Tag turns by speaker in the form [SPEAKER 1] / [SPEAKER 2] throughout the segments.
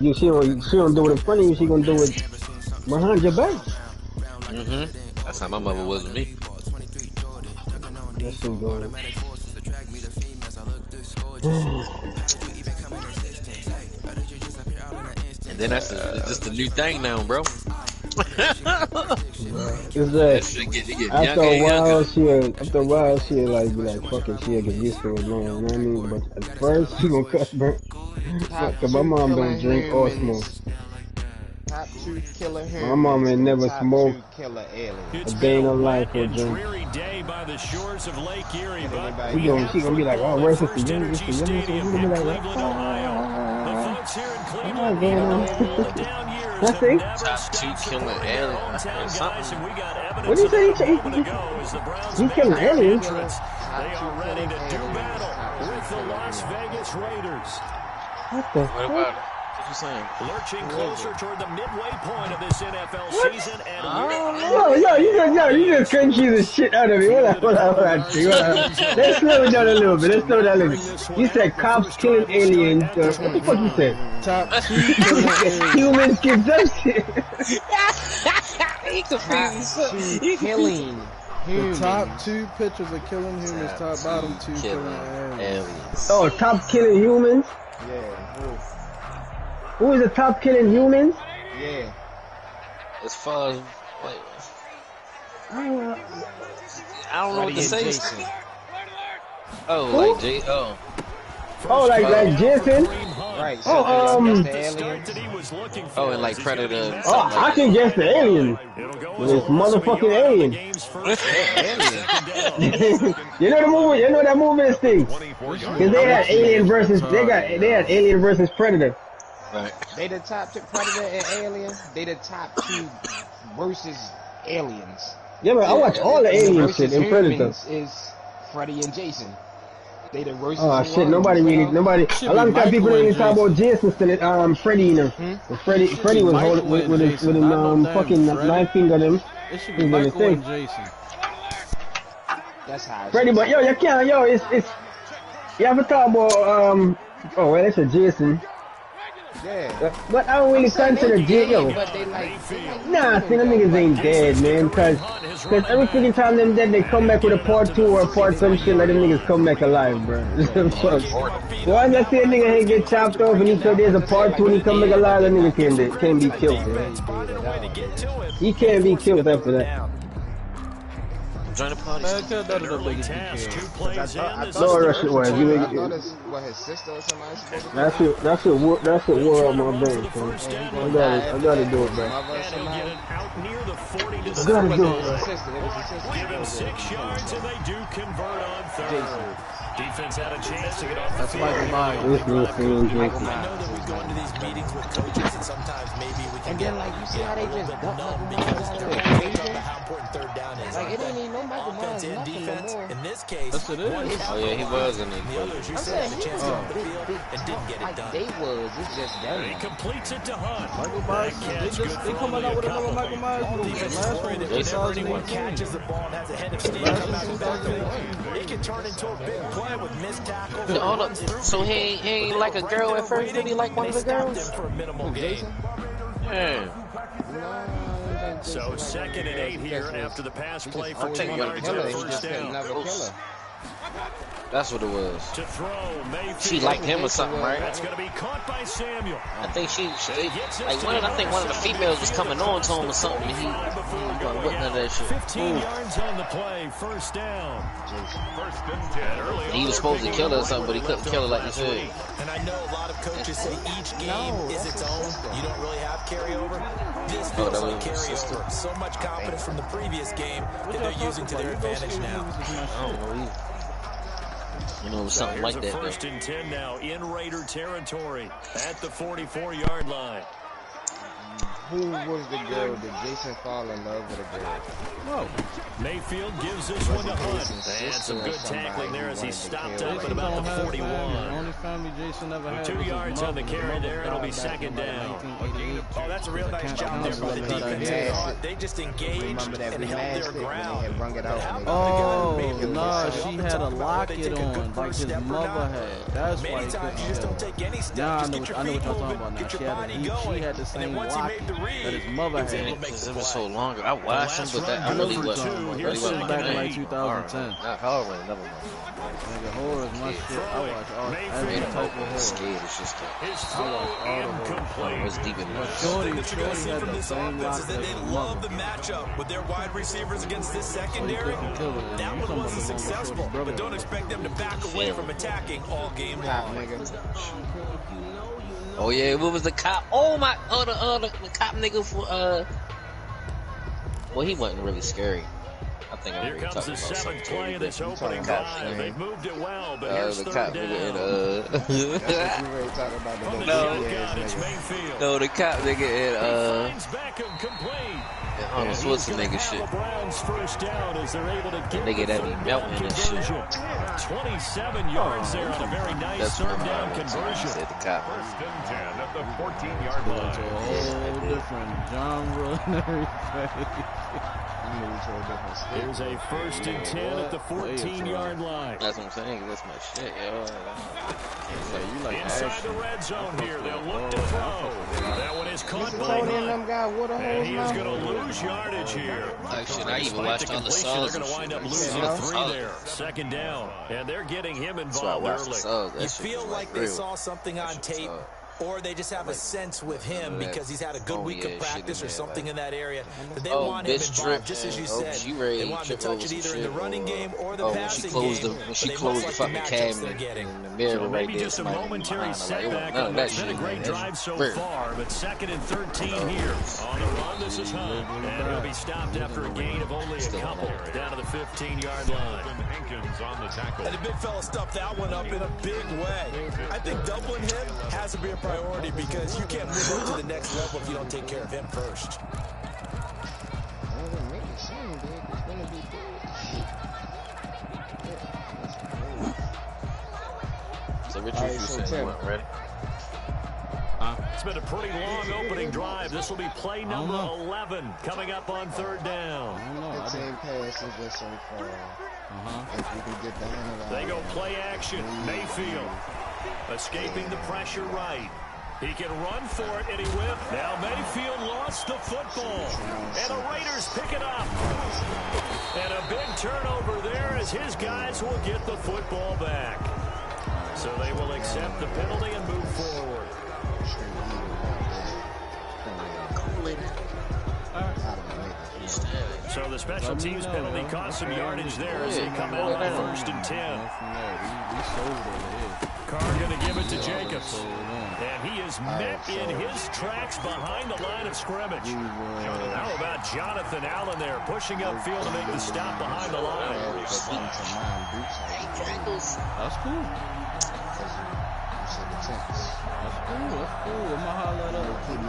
[SPEAKER 1] she don't do it in front of you. She gonna do it behind your back.
[SPEAKER 2] That's how my mother was with me.
[SPEAKER 1] That shit going.
[SPEAKER 2] And then that's just a new thing now, bro.
[SPEAKER 1] It's like after a while she'll like be like fucking she'll get used to it, man. You know what I mean? But at first she gonna cuss, bro. Cause my mom don't drink or smoke.
[SPEAKER 3] Top 2 killer humans.
[SPEAKER 1] My mom ain't never smoked
[SPEAKER 3] killer aliens.
[SPEAKER 1] a day in her life for a drink. She gonna be like, oh, where's this? She gonna be like, that's it.
[SPEAKER 2] Top 2 killer aliens.
[SPEAKER 1] What do you say? He's killing aliens.
[SPEAKER 4] They are ready to do battle with the Las Vegas Raiders.
[SPEAKER 1] What the fuck?
[SPEAKER 2] What about it? What you saying?
[SPEAKER 4] Lurching closer toward the midway point of this NFL season, and
[SPEAKER 1] you just crunchy the shit out of me. Hold on. Let's slow it down a little bit. You said cops killing aliens. What the fuck you said?
[SPEAKER 3] Top 2
[SPEAKER 1] humans kill some shit.
[SPEAKER 2] He confused.
[SPEAKER 3] killing.
[SPEAKER 5] The top 2 pictures of killing humans, top bottom 2 killing aliens.
[SPEAKER 1] Oh, top killing humans?
[SPEAKER 3] Yeah.
[SPEAKER 1] Who is the top killing humans?
[SPEAKER 3] Yeah.
[SPEAKER 2] As far as I don't know what to say. Oh,
[SPEAKER 1] who?
[SPEAKER 2] like J. Oh.
[SPEAKER 1] Oh, like Jason?
[SPEAKER 3] Right.
[SPEAKER 1] So
[SPEAKER 2] Oh, and like Predator.
[SPEAKER 1] Oh, I can guess the alien. This motherfucking alien. You know the movie? You know that movie is thing? Cause they had Alien versus Alien versus Predator.
[SPEAKER 2] Right.
[SPEAKER 3] They the top 2 Predator and Alien. They the top 2 versus aliens.
[SPEAKER 1] Yeah, but I watch all the alien shit in Predator.
[SPEAKER 3] Is Freddy and Jason. They the versus.
[SPEAKER 1] Oh shit! Nobody. A lot of times people don't even talk about Jason instead Freddy. You know, Freddy was holding with his fucking 9 finger on him.
[SPEAKER 5] It should be Michael and Jason.
[SPEAKER 3] That's how.
[SPEAKER 1] Freddy, but yo, you can't. Yo, it's. You ever talk about Oh well, it's a Jason.
[SPEAKER 3] Yeah.
[SPEAKER 1] But I don't really consider Jason.
[SPEAKER 3] But they like.
[SPEAKER 1] Nah, see, them niggas ain't dead, man. Cause every freaking time them dead, they come back with a part 2 or a part some shit. Like them niggas come back alive, bro. So I just see a nigga ain't get chopped off and he said there's a part 2 and he come back alive. That nigga can't be killed, man. He can't be killed after that.
[SPEAKER 2] Join the party.
[SPEAKER 5] Man, tell that to the biggest
[SPEAKER 4] I
[SPEAKER 1] No rush it was.
[SPEAKER 3] I thought it's what his sister or somebody supposed to
[SPEAKER 1] That's it. War on my brain, so I gotta do it, bro. I gotta do it, bro.
[SPEAKER 4] Give him 6 yards and they do convert on 3rd. Defense had a chance to get off the field.
[SPEAKER 5] Michael Myers.
[SPEAKER 6] I know that we go into these meetings with coaches and sometimes maybe we can
[SPEAKER 3] then like you see how they just dump
[SPEAKER 6] how important 3rd down is.
[SPEAKER 3] Like it ain't even no Michael Myers
[SPEAKER 6] and
[SPEAKER 3] nothing no
[SPEAKER 6] defense.
[SPEAKER 3] more.
[SPEAKER 6] In this case,
[SPEAKER 5] Yes, it is.
[SPEAKER 2] Oh yeah, he was in it.
[SPEAKER 6] the others you said had a chance to get off the field and didn't get it
[SPEAKER 3] Like
[SPEAKER 6] done.
[SPEAKER 3] they was, it's just
[SPEAKER 4] He
[SPEAKER 3] done.
[SPEAKER 4] completes it to Hunt.
[SPEAKER 5] Michael Myers, they coming out with another Michael Myers movie. The last one was
[SPEAKER 6] Whenever anyone
[SPEAKER 5] 2018.
[SPEAKER 6] catches the ball and has a head of steam come out the backfield, it can turn into a big play with missed tackles.
[SPEAKER 2] Hold up. So he ain't like a girl at first? Did he like one of the girls?
[SPEAKER 6] For a minimal gain.
[SPEAKER 2] Yeah.
[SPEAKER 4] So 2nd and 8 here after the pass play for 2
[SPEAKER 2] you
[SPEAKER 4] yards
[SPEAKER 2] gotta
[SPEAKER 4] on
[SPEAKER 2] be
[SPEAKER 4] first down.
[SPEAKER 2] That's what it was.
[SPEAKER 4] To throw, Mayfield.
[SPEAKER 2] She liked him or something, right?
[SPEAKER 4] That's going to be caught by Samuel.
[SPEAKER 2] I think like one of the females was coming on to him or something. And he wasn't none of that shit.
[SPEAKER 4] 15 yards on the play, first down.
[SPEAKER 2] He was supposed to kill her or something, but he couldn't kill her like you said.
[SPEAKER 6] And I know a lot of coaches say each game is its own. You don't really have carryover. This feels like carryover. So much confidence from the previous game that they're using to their advantage now.
[SPEAKER 2] I don't know. You know, something like that.
[SPEAKER 4] First and 10 now in Raider territory at the 44-yard line.
[SPEAKER 3] Who was the girl? Did Jason fall in love with a girl?
[SPEAKER 4] No. Mayfield gives this one to Hunt. And some good tackling there as he stopped up at about the 41.
[SPEAKER 5] Only family Jason ever had.
[SPEAKER 4] 2 yards on the carry there. It'll be second down.
[SPEAKER 6] Oh, that's a real nice job there by the defense. They just engaged and held their ground.
[SPEAKER 5] Oh, no, she had a locket on like his mother had. That's why he couldn't.
[SPEAKER 6] You just don't take any steps.
[SPEAKER 5] I know what y'all talking about now. She had the same locket that his mother had.
[SPEAKER 2] Because it was so long ago. I watched him, but that I really wasn't.
[SPEAKER 5] This was back in like 2010.
[SPEAKER 2] Not Halloween, never mind.
[SPEAKER 5] Nigga, horror is my shit. I watch all every type of horror.
[SPEAKER 2] Scared, it's just
[SPEAKER 5] I watch all the horror.
[SPEAKER 2] It's deep in there.
[SPEAKER 5] Shorty
[SPEAKER 6] What you're going to see
[SPEAKER 5] had
[SPEAKER 6] from
[SPEAKER 5] the
[SPEAKER 6] this
[SPEAKER 5] same
[SPEAKER 6] offense
[SPEAKER 5] lock
[SPEAKER 6] is that they love the matchup with their wide receivers against this secondary. That one wasn't successful, but don't expect them to back away from attacking all game long.
[SPEAKER 2] Oh yeah, what was the cop? Oh my, the cop nigga for well, he wasn't really scary. I think I'm
[SPEAKER 4] Here
[SPEAKER 2] really
[SPEAKER 4] comes
[SPEAKER 2] talking
[SPEAKER 4] the
[SPEAKER 2] about
[SPEAKER 4] seventh
[SPEAKER 2] something.
[SPEAKER 4] play of this opening drive. They've moved it well, but here's
[SPEAKER 2] The
[SPEAKER 4] third
[SPEAKER 2] cop
[SPEAKER 4] down.
[SPEAKER 2] nigga
[SPEAKER 4] It's Mayfield.
[SPEAKER 2] no, the cop nigga
[SPEAKER 4] Finds Beckham complete.
[SPEAKER 2] Arnold Schwarzenegger shit.
[SPEAKER 4] Browns first down as they're able to get
[SPEAKER 2] Nigga that be melting and shit.
[SPEAKER 4] 27 yards there on a very nice
[SPEAKER 2] That's
[SPEAKER 4] third
[SPEAKER 2] what
[SPEAKER 4] down
[SPEAKER 2] I
[SPEAKER 4] conversion.
[SPEAKER 2] said, the cop.
[SPEAKER 4] First and 10 at the 14-yard line.
[SPEAKER 5] A whole different genre and everything.
[SPEAKER 4] Here's a first and 10 at the 14-yard line.
[SPEAKER 2] That's what I'm saying. That's my shit, yo.
[SPEAKER 4] Inside the red zone here. They'll look to throw. That one is caught by Hunt. And he is going to lose yardage here.
[SPEAKER 2] Actually, I even watched all the
[SPEAKER 4] Completion,
[SPEAKER 2] songs.
[SPEAKER 4] they're going to wind up losing a 3 there. Second down. And they're getting him involved early.
[SPEAKER 6] You feel like they saw something on tape, or they just have a sense with him because he's had a good week of practice or something in that area that they want him involved, just as you said. They want him to touch it either in the running game or the passing game.
[SPEAKER 2] When she closed the fucking cabinet in the mirror right
[SPEAKER 4] Maybe
[SPEAKER 2] there.
[SPEAKER 4] just a momentary setback. It's been a great drive so far, but second and 13 here. On the run, this is Hunt. And he'll be stopped after a gain of only a couple down to the 15-yard line.
[SPEAKER 7] Hankins on the tackle.
[SPEAKER 6] And the big fella stuffed that one up in a big way. I think doubling him has to be a priority because you can't move up to the next level if you don't take care of him first.
[SPEAKER 2] So Richard, you said you weren't ready?
[SPEAKER 4] It's been a pretty long opening drive. This will be play number 11 coming up on third down. They go play action. Mayfield escaping the pressure right. He can run for it, and he will. Now Mayfield lost the football, and the Raiders pick it up. And a big turnover there as his guys will get the football back. So they will accept the penalty and move forward. So the special teams penalty cost some yardage there as they come out on first and 10. Carr going to give it to Jacobs. And he is met in his tracks behind the line of scrimmage. How about Jonathan Allen there pushing upfield to make the stop behind the line?
[SPEAKER 5] That's cool. That's cool. I'm gonna holler at her.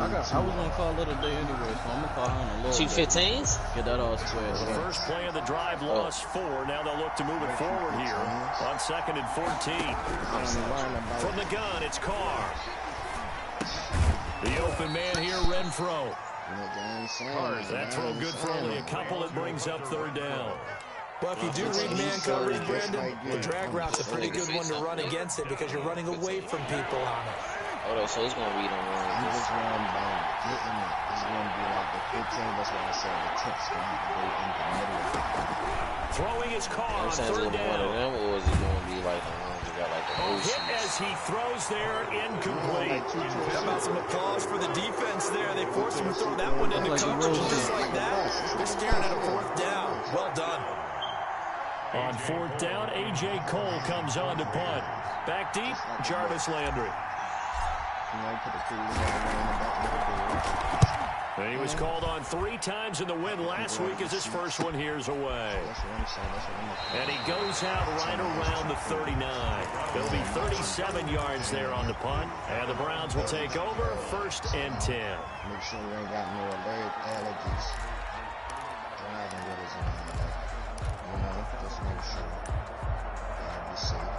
[SPEAKER 5] I was gonna call it a day anyway, so I'm gonna call her in a little
[SPEAKER 2] 215s?
[SPEAKER 5] Get that all squared.
[SPEAKER 4] The first play of the drive lost 4. Now they'll look to move it forward here on second and 14. From the gun, it's Carr. The open man here, Renfro. That throw good for only a couple. It brings up third down.
[SPEAKER 6] Well, if you do read man coverage, Brandon, the drag route's a pretty good one to run against it because you're running away from people on it.
[SPEAKER 2] Oh, so it's going to read on one.
[SPEAKER 3] This one by getting it is going to be like the 15. That's why I said the tip's going to have to go into the middle.
[SPEAKER 4] Throwing his car on third down.
[SPEAKER 2] One of them, or is it going to be like the ones that got like the
[SPEAKER 4] hit as he throws there, incomplete.
[SPEAKER 6] How about some applause for the defense there? They forced him to throw that one into coverage, and just like that, they're staring at a fourth down. Well done.
[SPEAKER 4] On fourth down, A.J. Cole comes on to punt. Back deep, Jarvis Landry. And he was called on 3 times in the win last week as his first one here's away. And he goes out right around the 39. There'll be 37 yards there on the punt. And the Browns will take over 1st and 10.
[SPEAKER 3] Make sure you ain't got no allergies. Driving with us just make sure be safe.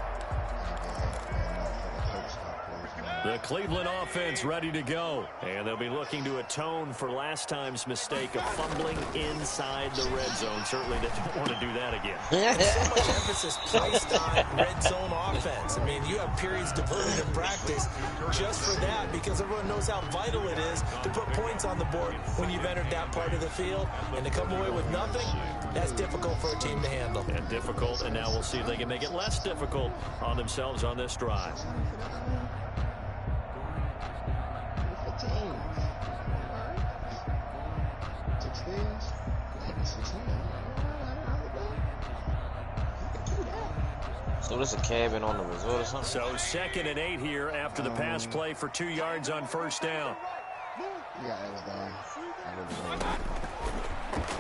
[SPEAKER 4] The Cleveland offense ready to go. And they'll be looking to atone for last time's mistake of fumbling inside the red zone. Certainly they don't want to do that again.
[SPEAKER 6] So much emphasis placed on red zone offense. I mean, you have periods devoted in practice just for that because everyone knows how vital it is to put points on the board when you've entered that part of the field. And to come away with nothing, that's difficult for a team to handle.
[SPEAKER 4] And difficult, and now we'll see if they can make it less difficult on themselves on this drive.
[SPEAKER 2] So there's a cabin on the resort or something?
[SPEAKER 4] So 2nd and 8 here after the pass play for 2 yards on 1st down.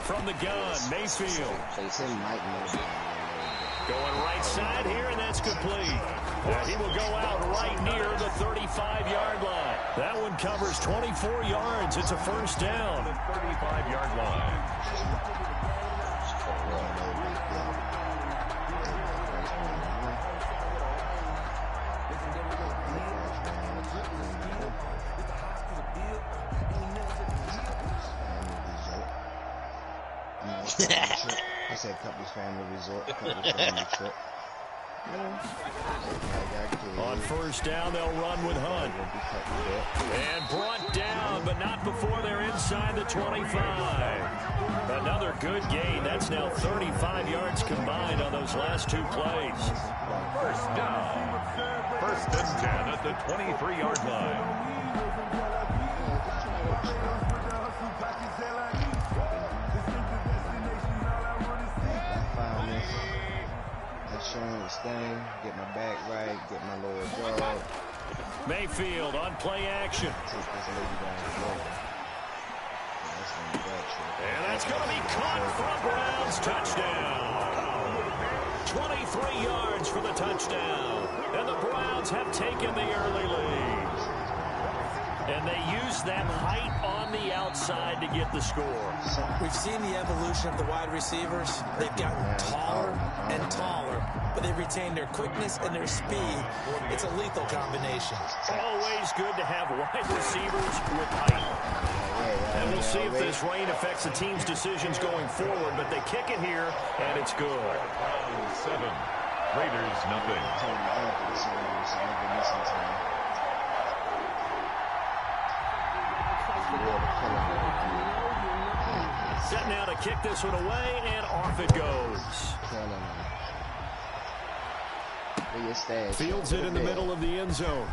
[SPEAKER 4] From the gun, Mayfield. Going right side here, and that's complete. He will go out right near the 35-yard line. That one covers 24 yards. It's a 1st down. 35-yard line.
[SPEAKER 3] I said couples family resort, couples family trip.
[SPEAKER 4] On 1st down, they'll run with Hunt. And brought down, but not before they're inside the 25. Another good gain. That's now 35 yards combined on those last 2 plays. 1st down. 1st and 10 at the 23-yard line.
[SPEAKER 3] Showing this thing, get my back right, get my lower jaw.
[SPEAKER 4] Mayfield on play action. And that's going to be caught for a Browns touchdown. 23 yards for the touchdown. And the Browns have taken the early lead. And they use that height on the outside to get the score.
[SPEAKER 6] We've seen the evolution of the wide receivers. They've gotten taller and taller, but they've retained their quickness and their speed. It's a lethal combination.
[SPEAKER 4] Always good to have wide receivers with height. And we'll see if this rain affects the team's decisions going forward, but they kick it here, and it's good. 7, Raiders nothing. Set now to kick this one away, and off it goes. Fields it in the middle of the end zone.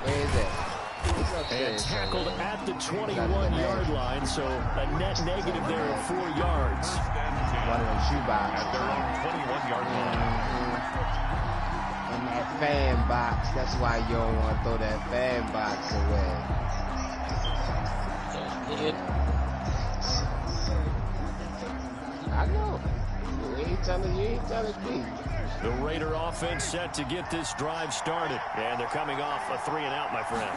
[SPEAKER 3] Where is it?
[SPEAKER 4] And tackled at the 21-yard line, so a net negative there of 4 yards.
[SPEAKER 3] One of them shoebox.
[SPEAKER 4] At their own 21-yard line.
[SPEAKER 3] In that fan box, that's why you don't want to throw that fan box away. I know. You ain't telling me.
[SPEAKER 4] The Raider offense set to get this drive started. And they're coming off a 3-and-out, my friend.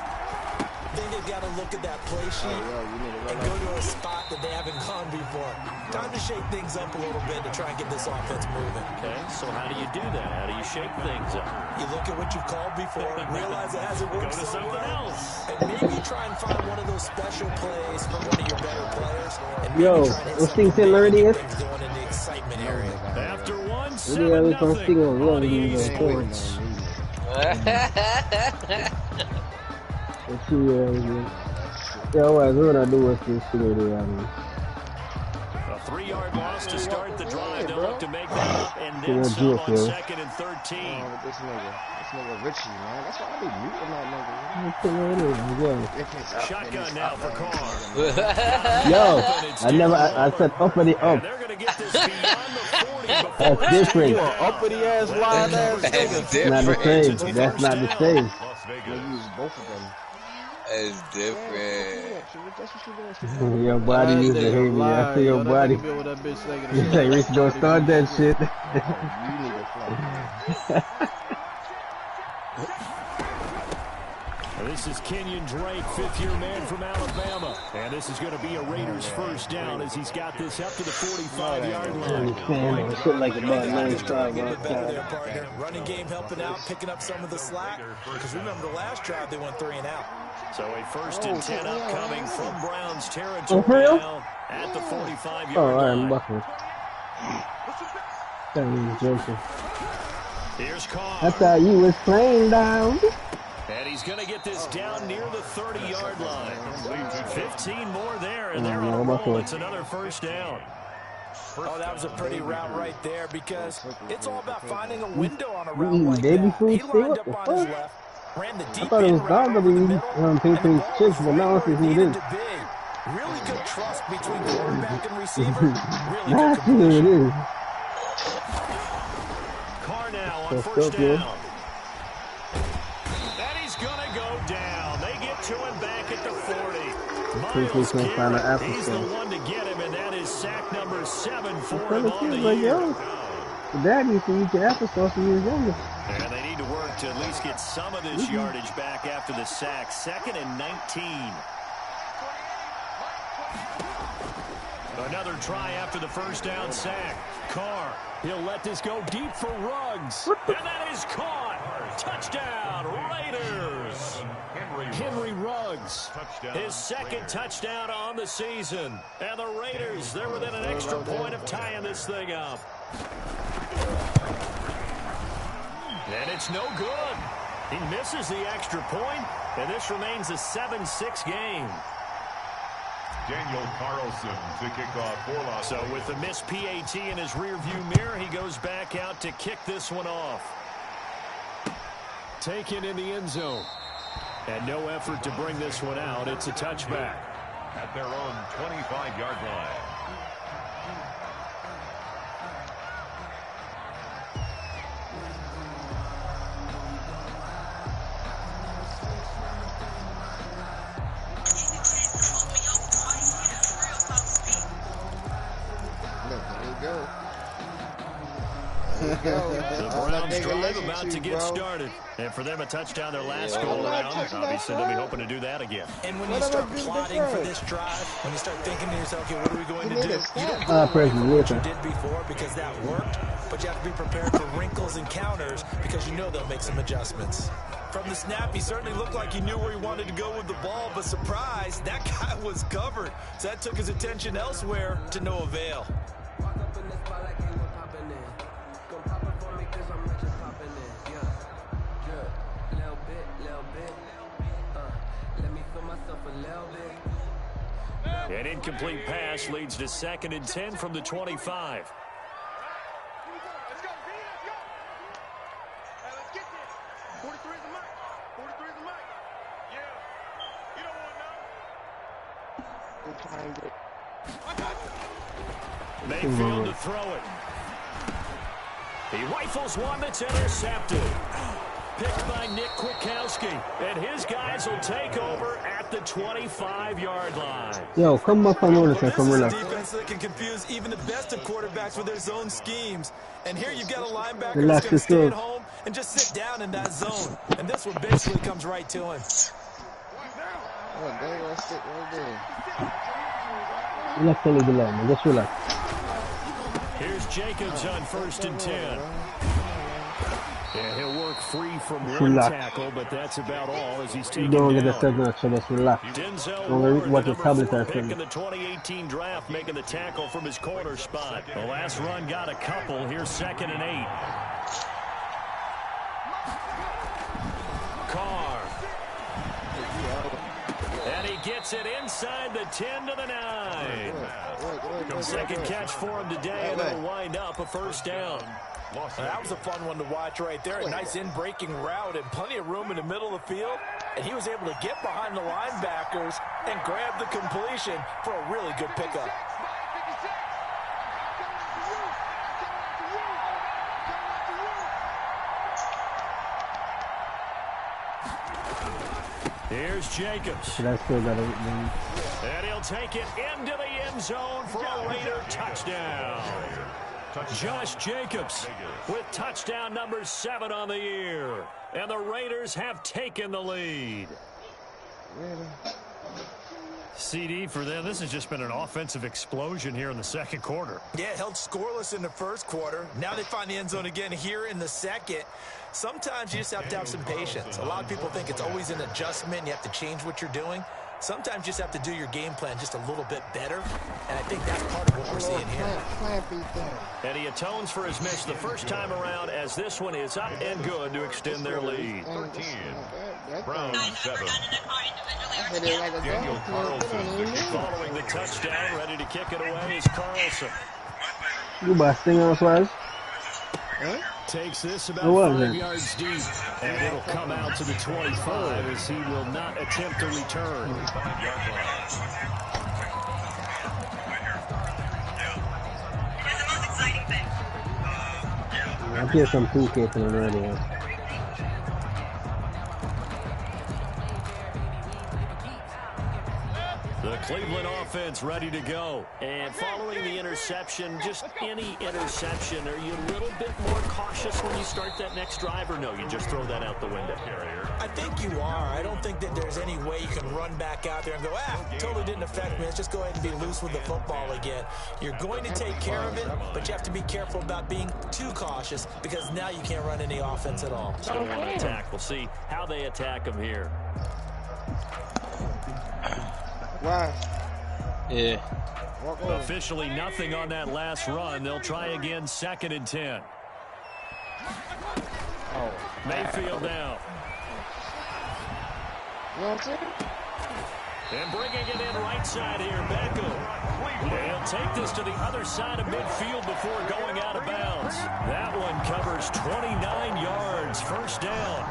[SPEAKER 6] I think they've got to look at that play sheet and go to a spot that they haven't gone before. Time to shake things up a little bit to try and get this offense moving.
[SPEAKER 4] Okay, so how do you do that? How do you shake things up?
[SPEAKER 6] You look at what you've called before, realize it hasn't worked
[SPEAKER 4] so
[SPEAKER 6] something
[SPEAKER 4] well,
[SPEAKER 6] else. And maybe try and find one of those special plays from one of your better players. And
[SPEAKER 1] Yo, what's things in Meridian?
[SPEAKER 6] Going in the excitement area.
[SPEAKER 4] After one, 7-0.
[SPEAKER 1] Yeah, what I do with this today,
[SPEAKER 4] A 3-yard loss to start the drive. They'll look to make that and then some on 2nd and 13.
[SPEAKER 3] This nigga Richie, man. That's why I be muting that nigga.
[SPEAKER 4] Shotgun now for Carr.
[SPEAKER 1] Yo, I said uppity up.
[SPEAKER 4] They're going to get this beyond the 40 before
[SPEAKER 1] That's different.
[SPEAKER 5] Uppity ass line ass nigga.
[SPEAKER 1] That's not the same. That's not the same.
[SPEAKER 3] They use both of them.
[SPEAKER 2] It's different.
[SPEAKER 1] Your body needs to hate me. I see your body. You say, Rich, don't start that shit.
[SPEAKER 3] You need to fly.
[SPEAKER 4] This is Kenyon Drake, fifth-year man from Alabama. And this is going to be a Raiders first down as he's got this up to the 45-yard line.
[SPEAKER 1] Shit like about 95
[SPEAKER 6] Running game helping out, picking up some of the slack. Because remember the last drive they went 3 and out.
[SPEAKER 4] So a 1st and 10 upcoming from Browns territory now at the 45-yard line.
[SPEAKER 1] I'm bucking.
[SPEAKER 4] Here's Carr.
[SPEAKER 1] I thought you was playing down.
[SPEAKER 4] And he's going to get this down near the 30-yard line. 15 more there, and they're on a roll. It's another first down.
[SPEAKER 6] Oh, that was a pretty route right there because it's all about finding a window on a route like
[SPEAKER 1] baby
[SPEAKER 6] that.
[SPEAKER 1] food
[SPEAKER 6] He
[SPEAKER 1] still?
[SPEAKER 6] lined
[SPEAKER 1] What
[SPEAKER 6] up
[SPEAKER 1] the
[SPEAKER 6] on his
[SPEAKER 1] fuck?
[SPEAKER 6] left, ran the deep
[SPEAKER 1] I thought it was dog that we painting chicks, but now I see who it is.
[SPEAKER 6] Really good trust between quarterback and receiver. Really
[SPEAKER 1] Now I
[SPEAKER 6] good
[SPEAKER 1] see who it
[SPEAKER 6] completion.
[SPEAKER 1] is.
[SPEAKER 4] Carr now on first down. And he's going to go down. They get to him back at the 40. Miles Garrett, he's the one to get him, and that is sack number 7 for him on the year.
[SPEAKER 1] Dad used to eat your applesauce when he was younger.
[SPEAKER 4] And they need to work to at least get some of this yardage back after the sack. 2nd and 19. Another try after the first down sack. Carr, he'll let this go deep for Ruggs. And that is caught. Touchdown, Raiders. Henry Ruggs, his 2nd touchdown on the season. And the Raiders, they're within an extra point of tying this thing up. And it's no good. He misses the extra point, and this remains a 7-6 game.
[SPEAKER 7] Daniel Carlson to kick off for Los
[SPEAKER 4] So with the missed PAT in his rearview mirror, he goes back out to kick this one off. Taken in the end zone. And no effort to bring this one out. It's a touchback.
[SPEAKER 7] at their own 25-yard line.
[SPEAKER 4] The Browns drive about to get started. And for them, a touchdown their last go around. Obviously, they'll be hoping to do that again.
[SPEAKER 6] And when you start plotting for this drive, when you start thinking to yourself, okay, what are we going to do? You don't go what you did before because that worked, but you have to be prepared for wrinkles and counters because you know they'll make some adjustments. From the snap, he certainly looked like he knew where he wanted to go with the ball, but surprise, that guy was covered. So that took his attention elsewhere to no avail.
[SPEAKER 4] An incomplete pass leads to 2nd and 10 from the 25. Mayfield to throw it. He rifles one that's intercepted. Picked by Nick Kwiatkowski. And his guys will take over at the 25-yard line.
[SPEAKER 1] Yo, come up on over
[SPEAKER 6] This is a defense that can confuse even the best of quarterbacks with their zone schemes. And here you've got a linebacker who's going to stay at home and just sit down in that zone. And this one basically comes right to him.
[SPEAKER 1] Relax a little bit, man. Just relax.
[SPEAKER 4] Here's Jacobs on 1st and 10. Yeah, he'll work free from one tackle, but that's about all as he's taken down. Denzel Ward, the number 4 pick in the 2018 draft, making the tackle from his corner spot. The last run got a couple. Here's 2nd and 8. Carr. And he gets it inside the 10 to the 9. Second catch for him today, and it'll wind up a first down.
[SPEAKER 6] That was a fun one to watch right there. A nice in-breaking route and plenty of room in the middle of the field. And he was able to get behind the linebackers and grab the completion for a really good pickup.
[SPEAKER 4] Here's Jacobs.
[SPEAKER 1] But I still got it.
[SPEAKER 4] And he'll take it into the end zone for a Raider touchdown. Josh Jacobs with touchdown number 7 on the year. And the Raiders have taken the lead. CD for them. This has just been an offensive explosion here in the second quarter.
[SPEAKER 6] Yeah, held scoreless in the first quarter. Now they find the end zone again here in the second. Sometimes you just have to have some patience. A lot of people think it's always an adjustment. You have to change what you're doing. Sometimes you just have to do your game plan just a little bit better. And I think that's part of what we're seeing here.
[SPEAKER 4] And he atones for his miss the first time around as this one is up and good to extend their lead.
[SPEAKER 7] 13. Browns 7. Daniel Carlson.
[SPEAKER 4] Following the touchdown, ready to kick it away is Carlson.
[SPEAKER 1] You busting us, was?
[SPEAKER 4] Takes this about 5 yards deep, and it'll come out to the 25 as he will not attempt to return.
[SPEAKER 1] I hear some 2K from the radio.
[SPEAKER 4] The Cleveland offense ready to go. And following the interception, just any interception, are you a little bit more cautious when you start that next drive, or no, you just throw that out the window?
[SPEAKER 6] I think you are. I don't think that there's any way you can run back out there and go, totally didn't affect me. Let's just go ahead and be loose with the football again. You're going to take care of it, but you have to be careful about being too cautious because now you can't run any offense at all.
[SPEAKER 4] So they want to attack. We'll see how they attack them here.
[SPEAKER 3] Wow.
[SPEAKER 2] Yeah.
[SPEAKER 4] Officially nothing on that last run. They'll try again, 2nd and 10. Mayfield down. And bringing it in right side here, Beckham. They'll take this to the other side of midfield before going out of bounds. That one covers 29 yards, first down.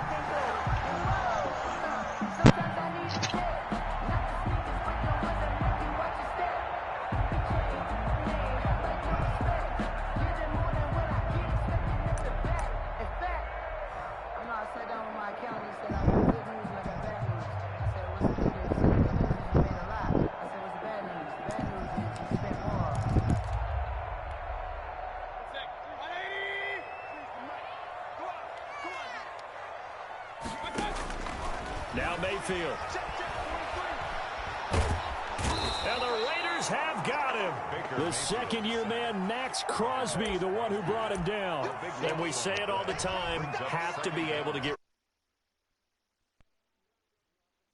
[SPEAKER 4] Now Mayfield. And the Raiders have got him. The second-year man, Max Crosby, the one who brought him down. And we say it all the time, have to be able to get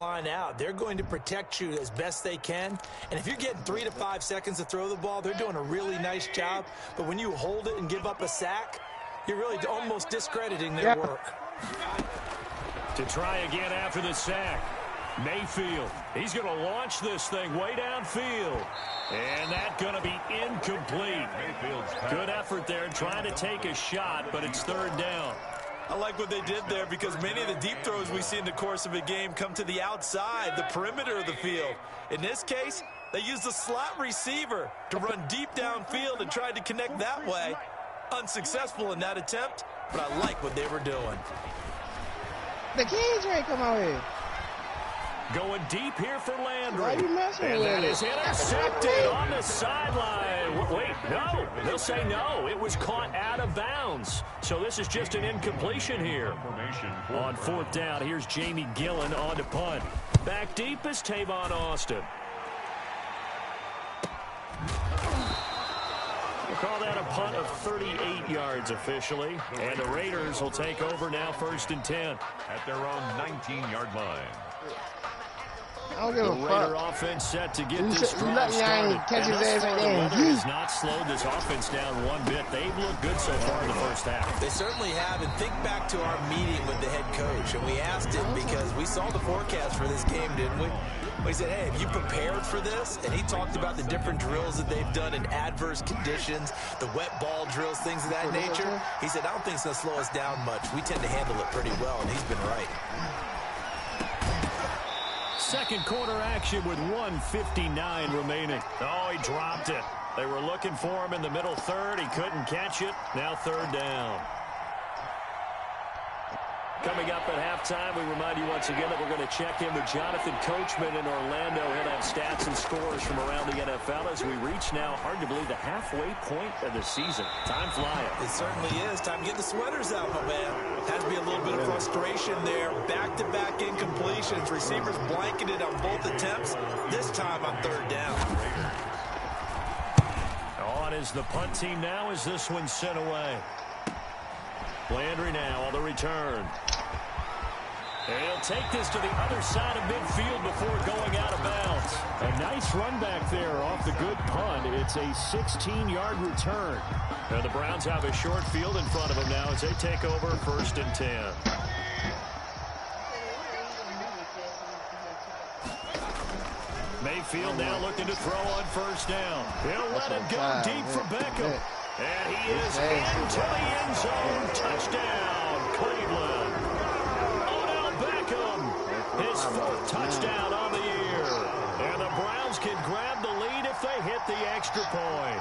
[SPEAKER 6] line out. They're going to protect you as best they can. And if you're getting 3 to 5 seconds to throw the ball, they're doing a really nice job. But when you hold it and give up a sack, you're really almost discrediting their work.
[SPEAKER 4] To try again after the sack. Mayfield, he's going to launch this thing way downfield. And that's going to be incomplete. Good effort there trying to take a shot, but it's 3rd down.
[SPEAKER 6] I like what they did there because many of the deep throws we see in the course of a game come to the outside, the perimeter of the field. In this case, they used the slot receiver to run deep downfield and tried to connect that way. Unsuccessful in that attempt, but I like what they were doing.
[SPEAKER 3] The Kings ain't come out here.
[SPEAKER 4] Going deep here for Landry.
[SPEAKER 3] Why are you messing
[SPEAKER 4] and
[SPEAKER 3] with
[SPEAKER 4] that
[SPEAKER 3] it?
[SPEAKER 4] is intercepted on the sideline. Wait, no. They'll say no. It was caught out of bounds. So this is just an incompletion here. On 4th down, here's Jamie Gillen on to punt. Back deep is Tavon Austin. We'll call that a punt of 38 yards officially. And the Raiders will take over now 1st and 10.
[SPEAKER 7] At their own 19-yard line.
[SPEAKER 3] I don't give a fuck.
[SPEAKER 4] Raider offense set to get this drive started.
[SPEAKER 3] Catch his ass
[SPEAKER 4] The
[SPEAKER 3] like
[SPEAKER 4] weather
[SPEAKER 3] that.
[SPEAKER 4] has not slowed this offense down one bit. They've looked good so far in the first half.
[SPEAKER 6] They certainly have, and think back to our meeting with the head coach, and we asked him because we saw the forecast for this game, didn't we? We said, hey, have you prepared for this? And he talked about the different drills that they've done in adverse conditions, the wet ball drills, things of that nature. He said, I don't think it's going to slow us down much. We tend to handle it pretty well, and he's been right.
[SPEAKER 4] Second quarter action with 1:59 remaining. Oh, he dropped it. They were looking for him in the middle third. He couldn't catch it. Now 3rd down. Coming up at halftime, we remind you once again that we're going to check in with Jonathan Coachman in Orlando. He'll have stats and scores from around the NFL as we reach now, hard to believe, the halfway point of the season. Time flying.
[SPEAKER 6] It certainly is. Time to get the sweaters out, my man. Has to be a little bit of frustration there. Back-to-back incompletions. Receivers blanketed on both attempts. This time on third down.
[SPEAKER 4] On is the punt team now as this one's sent away. Landry now on the return. And he'll take this to the other side of midfield before going out of bounds. A nice run back there off the good punt. It's a 16-yard return. And the Browns have a short field in front of them now as they take over 1st and 10. Mayfield now looking to throw on 1st down. He'll let it go deep for Beckham. And he is into the end zone. Touchdown, Cleveland. Odell Beckham, his 4th touchdown on the year. And the Browns can grab the lead if they hit the extra point.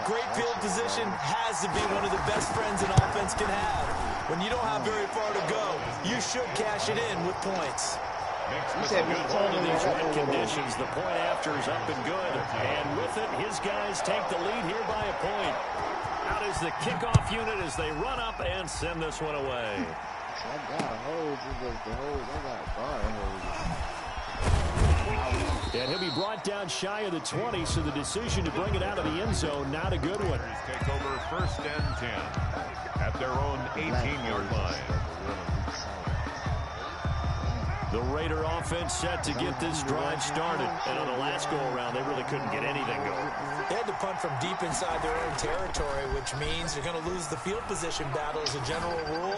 [SPEAKER 6] Great field position has to be one of the best friends an offense can have. When you don't have very far to go, you should cash it in with points.
[SPEAKER 4] Good hold in these wet conditions. The point after is up and good. And with it, his guys take the lead here by a point. Out is the kickoff unit as they run up and send this one away.
[SPEAKER 3] I got a hold. I got a bar hold.
[SPEAKER 4] And he'll be brought down shy of the 20, so the decision to bring it out of the end zone, not a good one.
[SPEAKER 7] Take over 1st and 10 at their own 18-yard line.
[SPEAKER 4] The Raider offense set to get this drive started. And on the last go-around, they really couldn't get anything going.
[SPEAKER 6] They had to punt from deep inside their own territory, which means they're going to lose the field position battle as a general rule.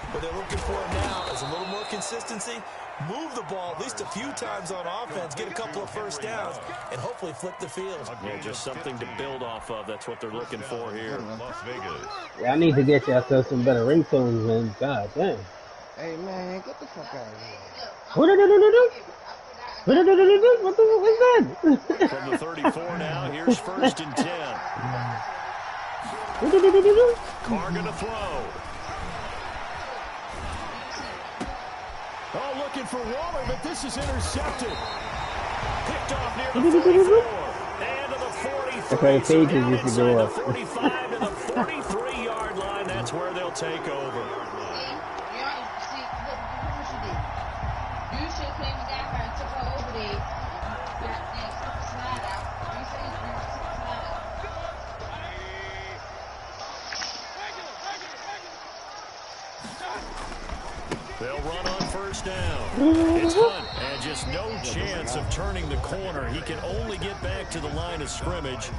[SPEAKER 6] What they're looking for now is a little more consistency, move the ball at least a few times on offense, get a couple of 1st downs, and hopefully flip the field.
[SPEAKER 4] Yeah, just something to build off of. That's what they're looking for here.
[SPEAKER 7] Las Vegas.
[SPEAKER 1] Yeah, I need to get yourself some better ringtones, man. God damn.
[SPEAKER 3] Hey, man, get the fuck out of here.
[SPEAKER 1] What the fuck was that?
[SPEAKER 4] From the 34 now, here's 1st and 10. Carr gonna throw. Oh, looking for Waller, but this is intercepted. Picked off near the 44. And to the 43.
[SPEAKER 1] That's why the pages used to go up.
[SPEAKER 4] The 45 to the 43-yard line. That's where they'll take over. They'll run on 1st down. It's Hunt, and just no chance of turning the corner. He can only get back to the line of scrimmage.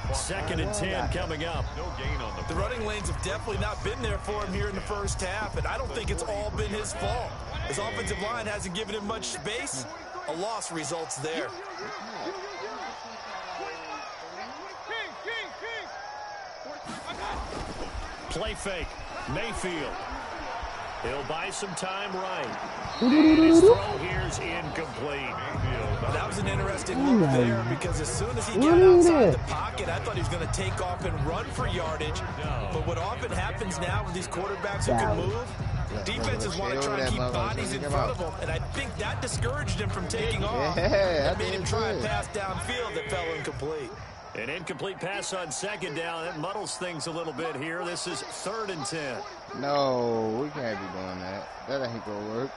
[SPEAKER 4] 2nd and 10 coming up.
[SPEAKER 7] No gain on the
[SPEAKER 6] running lanes have definitely not been there for him here in the 1st half, and I don't think it's all been his fault. His offensive line hasn't given him much space. A loss results there.
[SPEAKER 4] Play fake. Mayfield. He'll buy some time right. And his throw here's incomplete.
[SPEAKER 6] That was an interesting look there because as soon as he got outside the pocket, I thought he was going to take off and run for yardage. But what often happens now with these quarterbacks who can move, defenses want to try and keep bodies in front of them. And I think that discouraged him from taking off. That made him try and pass downfield that fell incomplete.
[SPEAKER 4] An incomplete pass on 2nd down. That muddles things a little bit here. This is 3rd and 10.
[SPEAKER 3] No, we can't be doing that. That ain't gonna work.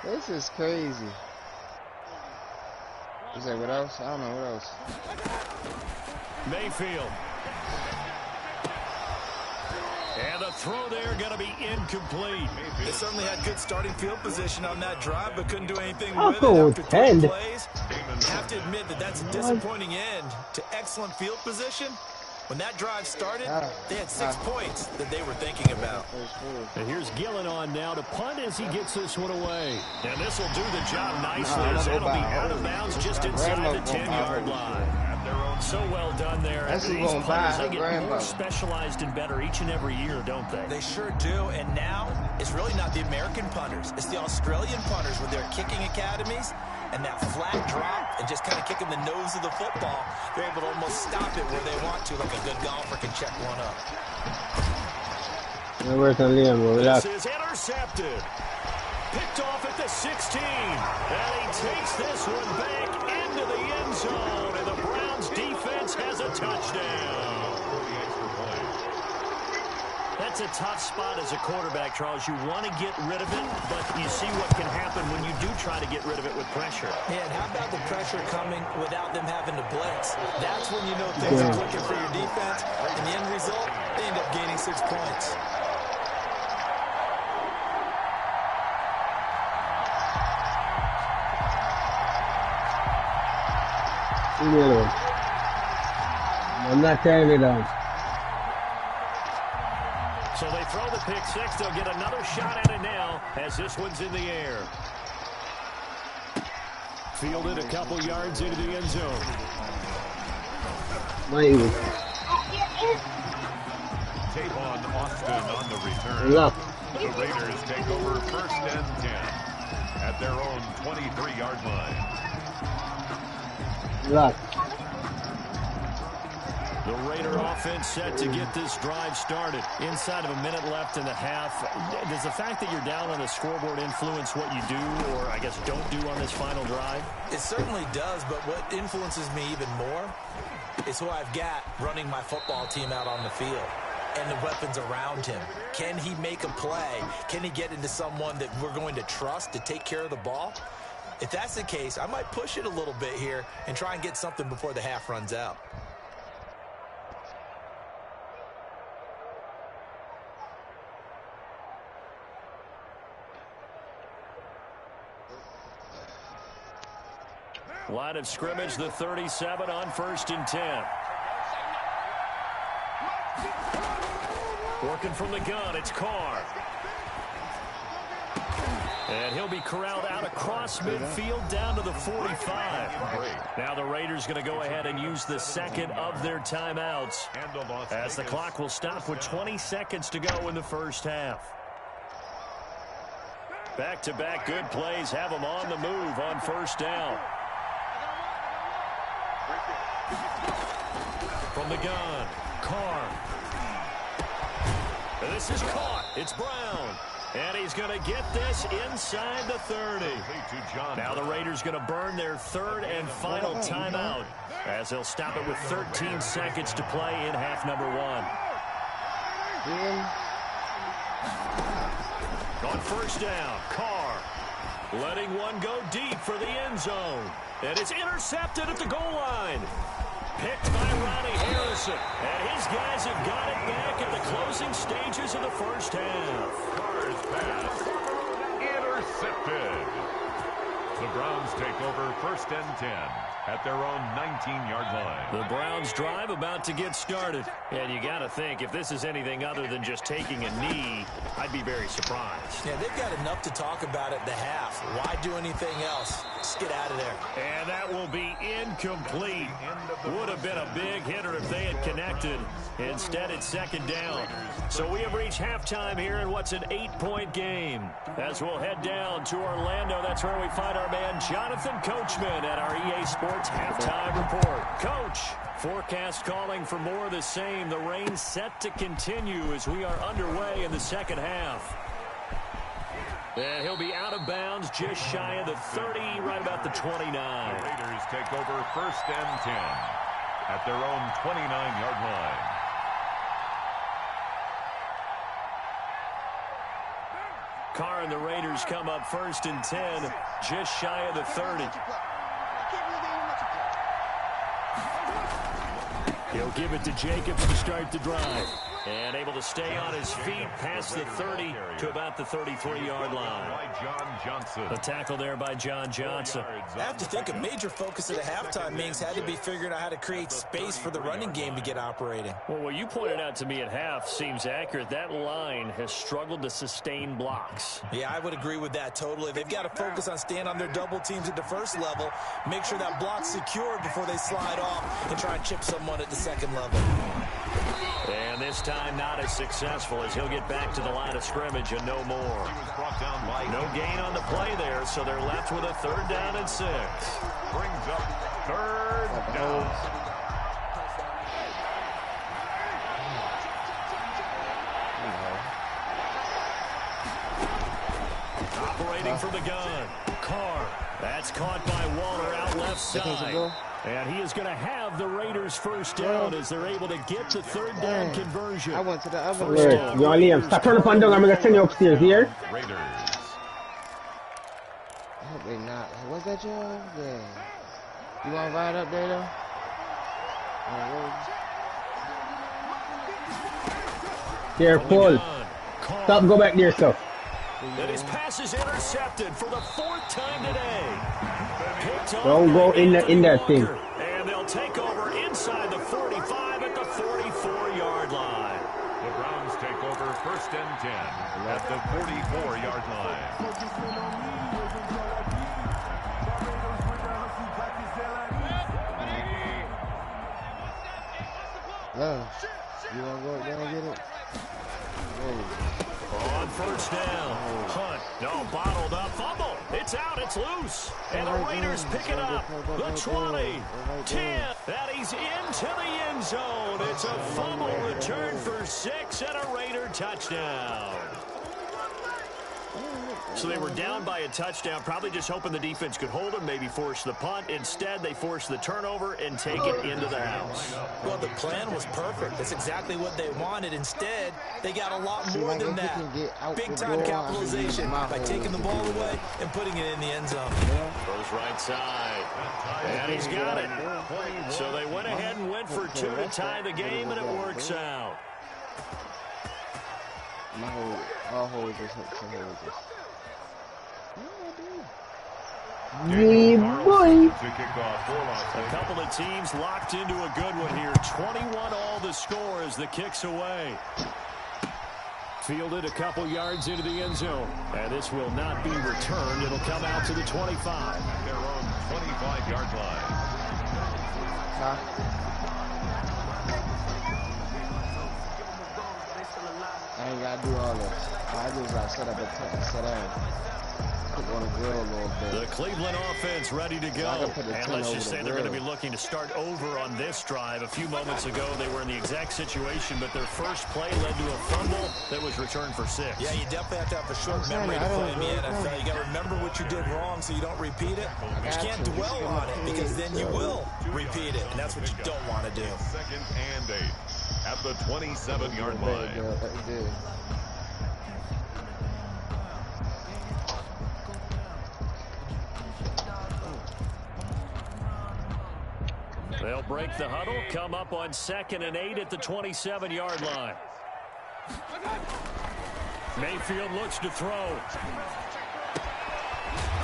[SPEAKER 3] This is crazy. You say what else? I don't know what else.
[SPEAKER 4] Mayfield. And the throw there going to be incomplete.
[SPEAKER 6] They certainly had good starting field position on that drive, but couldn't do anything with it after
[SPEAKER 1] 10
[SPEAKER 6] plays. I have to admit that that's a disappointing end to excellent field position. When that drive started, they had 6 points that they were thinking about.
[SPEAKER 4] And here's Gillen on now to punt as he gets this one away. And this will do the job nicely as it'll be out of bounds just inside the 10-yard line. So well done there. These punters, they get more specialized and better each and every year, don't they?
[SPEAKER 6] They sure do. And now it's really not the American punters. It's the Australian punters with their kicking academies and that flat drop and just kind of kicking the nose of the football. They're able to almost stop it where they want to, like a good golfer can check one up.
[SPEAKER 4] This is intercepted. Picked off at the 16. And he takes this one back into the end zone. And the Browns defense has a touchdown. That's a tough spot as a quarterback, Charles. You want to get rid of it, but you see what can happen when you do try to get rid of it with pressure.
[SPEAKER 6] Yeah, and how about the pressure coming without them having to blitz? That's when you know things are clicking for your defense. And the end result, they end up gaining 6 points.
[SPEAKER 1] I'm not tearing it down.
[SPEAKER 4] So they throw the pick six. They'll get another shot at it now as this one's in the air. Fielded a couple yards into the end zone.
[SPEAKER 7] Tavon Austin on the return. The Raiders take over 1st and 10 at their own 23-yard line.
[SPEAKER 4] The Raider offense set to get this drive started. Inside of a minute left in the half. Does the fact that you're down on the scoreboard influence what you do, or I guess don't do on this final drive?
[SPEAKER 6] It certainly does, but what influences me even more is who I've got running my football team out on the field and the weapons around him. Can he make a play? Can he get into someone that we're going to trust to take care of the ball? If that's the case, I might push it a little bit here and try and get something before the half runs out.
[SPEAKER 4] Line of scrimmage, the 37 on 1st and 10. Working from the gun, it's Carr. And he'll be corralled out across midfield down to the 45. Now the Raiders going to go ahead and use the second of their timeouts as the clock will stop with 20 seconds to go in the first half. Back-to-back good plays have them on the move on 1st down. From the gun, Carr. And this is caught. It's Brown. And he's going to get this inside the 30. Now the Raiders going to burn their 3rd and final timeout as they'll stop it with 13 seconds to play in half number 1. On 1st down, Carr letting one go deep for the end zone. And it's intercepted at the goal line. Picked by Ronnie Harrison. And his guys have got it back at the closing stages of the first half.
[SPEAKER 7] Carr's pass intercepted. The Browns take over 1st and 10 at their own 19-yard line.
[SPEAKER 4] The Browns drive about to get started. And you got to think, if this is anything other than just taking a knee, I'd be very surprised.
[SPEAKER 6] Yeah, they've got enough to talk about at the half. Why do anything else? Just get out of there.
[SPEAKER 4] And that will be incomplete. Would have been a big hitter if they had connected. Instead, it's 2nd down. So we have reached halftime here in what's an 8-point game. As we'll head down to Orlando, that's where we find our man Jonathan Coachman at our EA Sports Halftime Report. Coach, forecast calling for more of the same. The rain set to continue as we are underway in the second half. And he'll be out of bounds just shy of the 30, right about the 29.
[SPEAKER 7] The Raiders take over 1st and 10 at their own 29-yard line.
[SPEAKER 4] Carr and the Raiders come up 1st and 10, just shy of the 30. He'll give it to Jacobs to start the drive. And able to stay on his feet past the 30 to about the 33-yard line. The tackle there by John Johnson.
[SPEAKER 6] I have to think a major focus of the halftime meetings had to be figuring out how to create space for the running game to get operating.
[SPEAKER 4] Well, what you pointed out to me at half seems accurate. That line has struggled to sustain blocks.
[SPEAKER 6] Yeah, I would agree with that totally. They've got to focus on staying on their double teams at the first level, make sure that block's secured before they slide off and try and chip someone at the second level.
[SPEAKER 4] And this time not as successful as he'll get back to the line of scrimmage and no more. No gain on the play there, so they're left with a 3rd down and 6.
[SPEAKER 7] Brings up 3rd down.
[SPEAKER 4] waiting for the gun. Carr. That's caught by Waller out left side. And he is going to have the Raiders first down as they're able to get the third down conversion.
[SPEAKER 3] I went to the other
[SPEAKER 1] way. Yo, Liam, stop turning up and down. I'm going to send you upstairs here.
[SPEAKER 7] Raiders.
[SPEAKER 3] I hope they not. Was that Joe? Yeah. You want to ride up there, though?
[SPEAKER 1] Careful. Stop, go back there, stuff.
[SPEAKER 4] And his pass is intercepted for the fourth time today.
[SPEAKER 1] Don't go in that thing.
[SPEAKER 4] And they'll take over inside the 45 at the 44-yard line.
[SPEAKER 7] The Browns take over first and 10 at the 44-yard line.
[SPEAKER 3] You want to go down and get it?
[SPEAKER 4] On first down, Hunt, no, bottled up, fumble, it's out, it's loose, and the Raiders pick it up, the 20, 10, and he's into the end zone. It's a fumble return for 6 and a Raider touchdown. So they were down by a touchdown, probably just hoping the defense could hold them, maybe force the punt. Instead, they force the turnover and take it into the house.
[SPEAKER 6] Well, the plan was perfect. That's exactly what they wanted. Instead, they got a lot more than that. Big-time capitalization by taking the ball away and putting it in the end zone.
[SPEAKER 4] Goes right side, and he's got it. So they went ahead and went for 2 to tie the game, and it works out.
[SPEAKER 3] All holes is
[SPEAKER 1] Yeah, boy.
[SPEAKER 7] To kick off for Las
[SPEAKER 4] A
[SPEAKER 7] Vegas.
[SPEAKER 4] couple of teams locked into a good one here. 21 all the score as the kick's away. Fielded a couple yards into the end zone. And this will not be returned. It'll come out to the 25.
[SPEAKER 7] Their own 25-yard line.
[SPEAKER 3] I ain't got to do all this. I just got to set up a tent and set down. Put on the grill a little bit.
[SPEAKER 4] The Cleveland offense ready to go.
[SPEAKER 3] So
[SPEAKER 4] And let's just say they're going to be looking to start over on this drive. A few moments ago, they were in the exact situation, but their first play led to a fumble that was returned for 6.
[SPEAKER 6] Yeah, you definitely have to have a short memory to play in the NFL. You got to remember what you did wrong so you don't repeat it. But you can't dwell on it because then you will repeat it, and that's what you don't want to do.
[SPEAKER 7] Second and 8 at the 27-yard line.
[SPEAKER 4] They'll break the huddle, come up on 2nd and 8 at the 27-yard line. Mayfield looks to throw.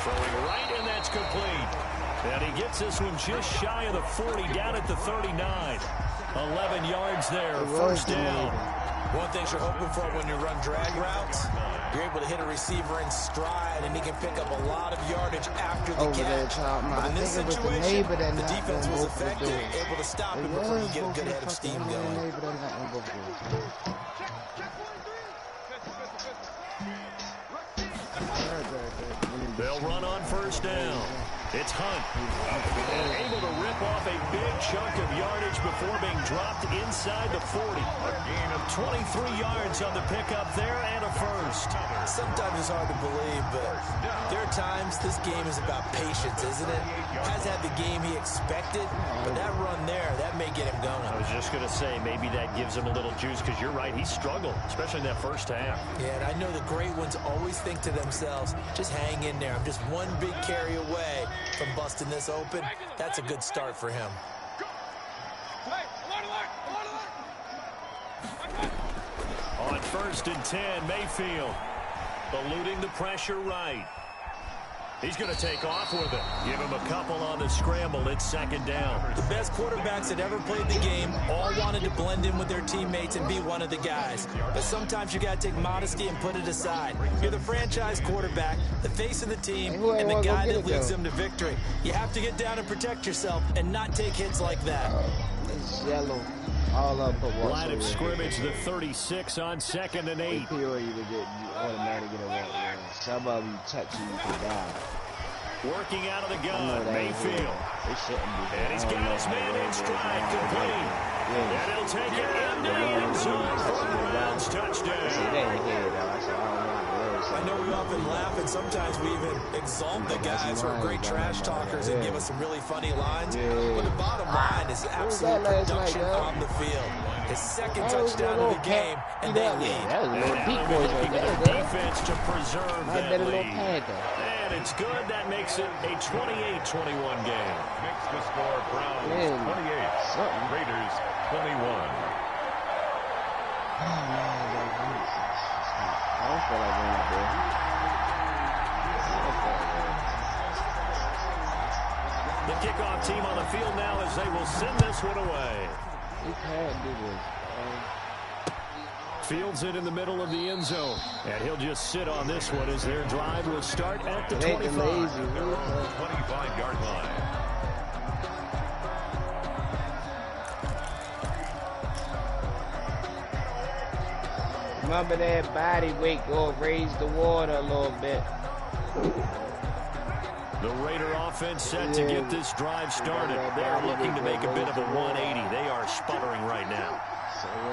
[SPEAKER 4] Throwing right, and that's complete. And he gets this one just shy of the 40, down at the 39. 11 yards there, first down.
[SPEAKER 6] One thing you're hoping for when you run drag routes, you're able to hit a receiver in stride, and he can pick up a lot of yardage after the catch. But in this situation, the defense was effective, able to stop him before you get a good head of steam going.
[SPEAKER 4] They'll run on first down. It's Hunt. And able to rip off a big chunk of yardage before being dropped inside the 40. A gain of 23 yards on the pickup there and a first.
[SPEAKER 6] Sometimes it's hard to believe, but there are times this game is about patience, isn't it? Has had the game he expected, but that run there, that may get him going.
[SPEAKER 4] I was just going to say, maybe that gives him a little juice, because you're right, he struggled, especially in that first half.
[SPEAKER 6] Yeah, and I know the great ones always think to themselves, just hang in there. I'm just one big carry away from busting this open. That's a good start for him.
[SPEAKER 4] On 1st and 10, Mayfield eluding the pressure right. He's going to take off with it. Give him a couple on the scramble. It's 2nd down.
[SPEAKER 6] The best quarterbacks that ever played the game all wanted to blend in with their teammates and be one of the guys. But sometimes you got to take modesty and put it aside. You're the franchise quarterback, the face of the team, and the guy that leads them to victory. You have to get down and protect yourself and not take hits like that.
[SPEAKER 3] It's yellow. All up for one.
[SPEAKER 4] Line of scrimmage, the 36 on 2nd and 8.
[SPEAKER 3] You automatically get a walk. Some of you touch you, you can die.
[SPEAKER 4] Working out of the gun, Mayfield. And he's got his man in stride, complete. And he'll take it into the end zone for the Browns touchdown.
[SPEAKER 6] I know we often laugh, and sometimes we even exalt the guys who are great trash talkers and give us some really funny lines. But the bottom line is absolute production on the field. His second touchdown of the game, and they lead.
[SPEAKER 8] That was a little deep boys right there.
[SPEAKER 4] Defense to preserve that lead. And it's good. That makes it a 28-21 game.
[SPEAKER 7] Makes the score Browns 28, Raiders 21.
[SPEAKER 8] I don't feel like going up there.
[SPEAKER 4] The kickoff team on the field now as they will send this one away.
[SPEAKER 8] We can't do this.
[SPEAKER 4] Fields it in the middle of the end zone. And he'll just sit on this one as their drive will start at the 25.
[SPEAKER 7] 25-yard line.
[SPEAKER 8] Remember that body weight, go raise the water a little bit.
[SPEAKER 4] The Raider offense set to get this drive started. They are looking to make a bit of a 180. They are sputtering right now.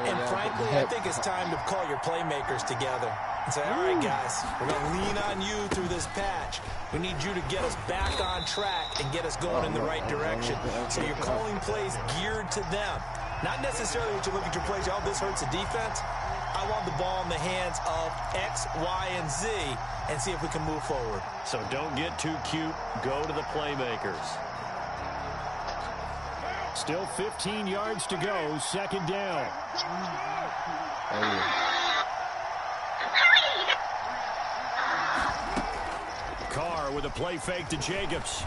[SPEAKER 6] And frankly, I think it's time to call your playmakers together and say, all right, guys, we're going to lean on you through this patch. We need you to get us back on track and get us going in the right direction. So you're calling plays geared to them. Not necessarily what you look at your plays, oh, this hurts the defense. I want the ball in the hands of X, Y, and Z and see if we can move forward.
[SPEAKER 4] So don't get too cute. Go to the playmakers. Still 15 yards to go. Second down. Carr with a play fake to Jacobs.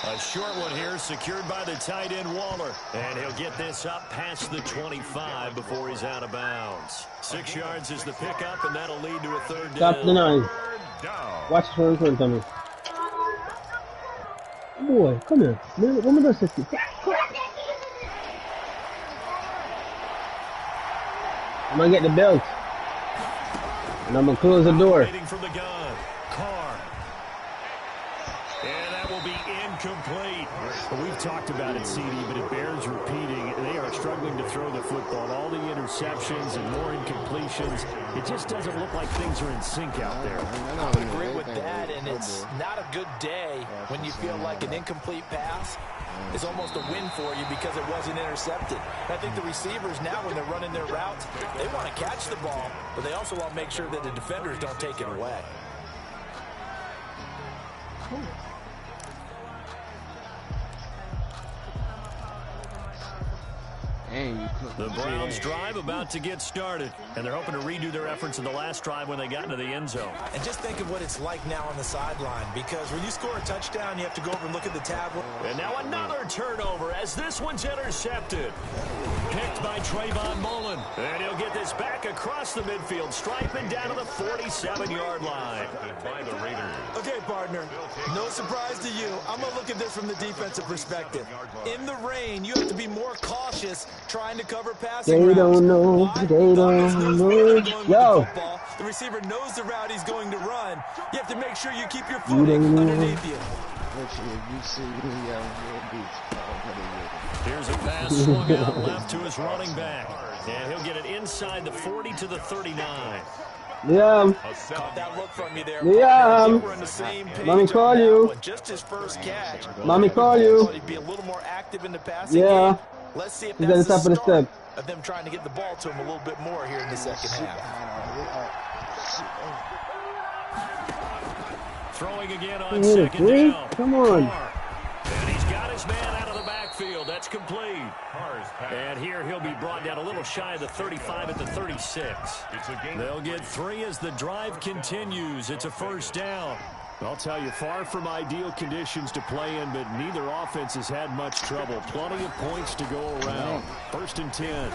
[SPEAKER 4] A short one here, secured by the tight end Waller. And he'll get this up past the 25 before he's out of bounds. 6 yards is the pickup, and that'll lead to a third down.
[SPEAKER 1] Stop the 9. Watch it in front of me. Boy, come here. What am I going to say? I'm going to get the belt. And I'm going to close the door.
[SPEAKER 4] Waiting from the gun. Carr. And that will be incomplete. Well, we've talked about it, CD, but it bears repeating. They are struggling to throw the football. All the interceptions and more incompletions. It just doesn't look like things are in sync out there.
[SPEAKER 6] I would agree with that, and it's not a good day when you feel like an incomplete pass is almost a win for you because it wasn't intercepted. I think the receivers now, when they're running their routes, they want to catch the ball, but they also want to make sure that the defenders don't take it away.
[SPEAKER 4] The Browns drive about to get started, and they're hoping to redo their efforts in the last drive when they got into the end zone.
[SPEAKER 6] And just think of what it's like now on the sideline, because when you score a touchdown, you have to go over and look at the tablet.
[SPEAKER 4] And now another turnover as this one's intercepted. Picked by Trayvon Mullen. And he'll get this back across the midfield stripe and down to the 47-yard line.
[SPEAKER 7] By the Raiders.
[SPEAKER 6] Okay, partner, no surprise to you. I'm going to look at this from the defensive perspective. In the rain, you have to be more cautious trying to cover passing
[SPEAKER 1] They
[SPEAKER 6] routes.
[SPEAKER 1] don't know. They don't know. Yo.
[SPEAKER 6] The receiver knows the route he's going to run. You have to make sure you keep your footing underneath you.
[SPEAKER 4] Here's a pass swung out left to his running back. And he'll get it inside the 40 to the 39.
[SPEAKER 1] Yeah.
[SPEAKER 6] Caught that look from you there.
[SPEAKER 1] Yeah.
[SPEAKER 6] We're on the same page.
[SPEAKER 1] Mommy call you.
[SPEAKER 6] Just his first catch.
[SPEAKER 1] Mommy call you.
[SPEAKER 6] He'd be a little more active in the passing game. Let's see if that's the start of them trying to get the ball to him a little bit more here in the second half.
[SPEAKER 4] Throwing again on second down.
[SPEAKER 1] Come on.
[SPEAKER 4] And he's got his man out of the backfield. That's complete. And here he'll be brought down a little shy of the 35 at the 36. They'll get 3 as the drive continues. It's a first down. I'll tell you, far from ideal conditions to play in, but neither offense has had much trouble. Plenty of points to go around. First and 10.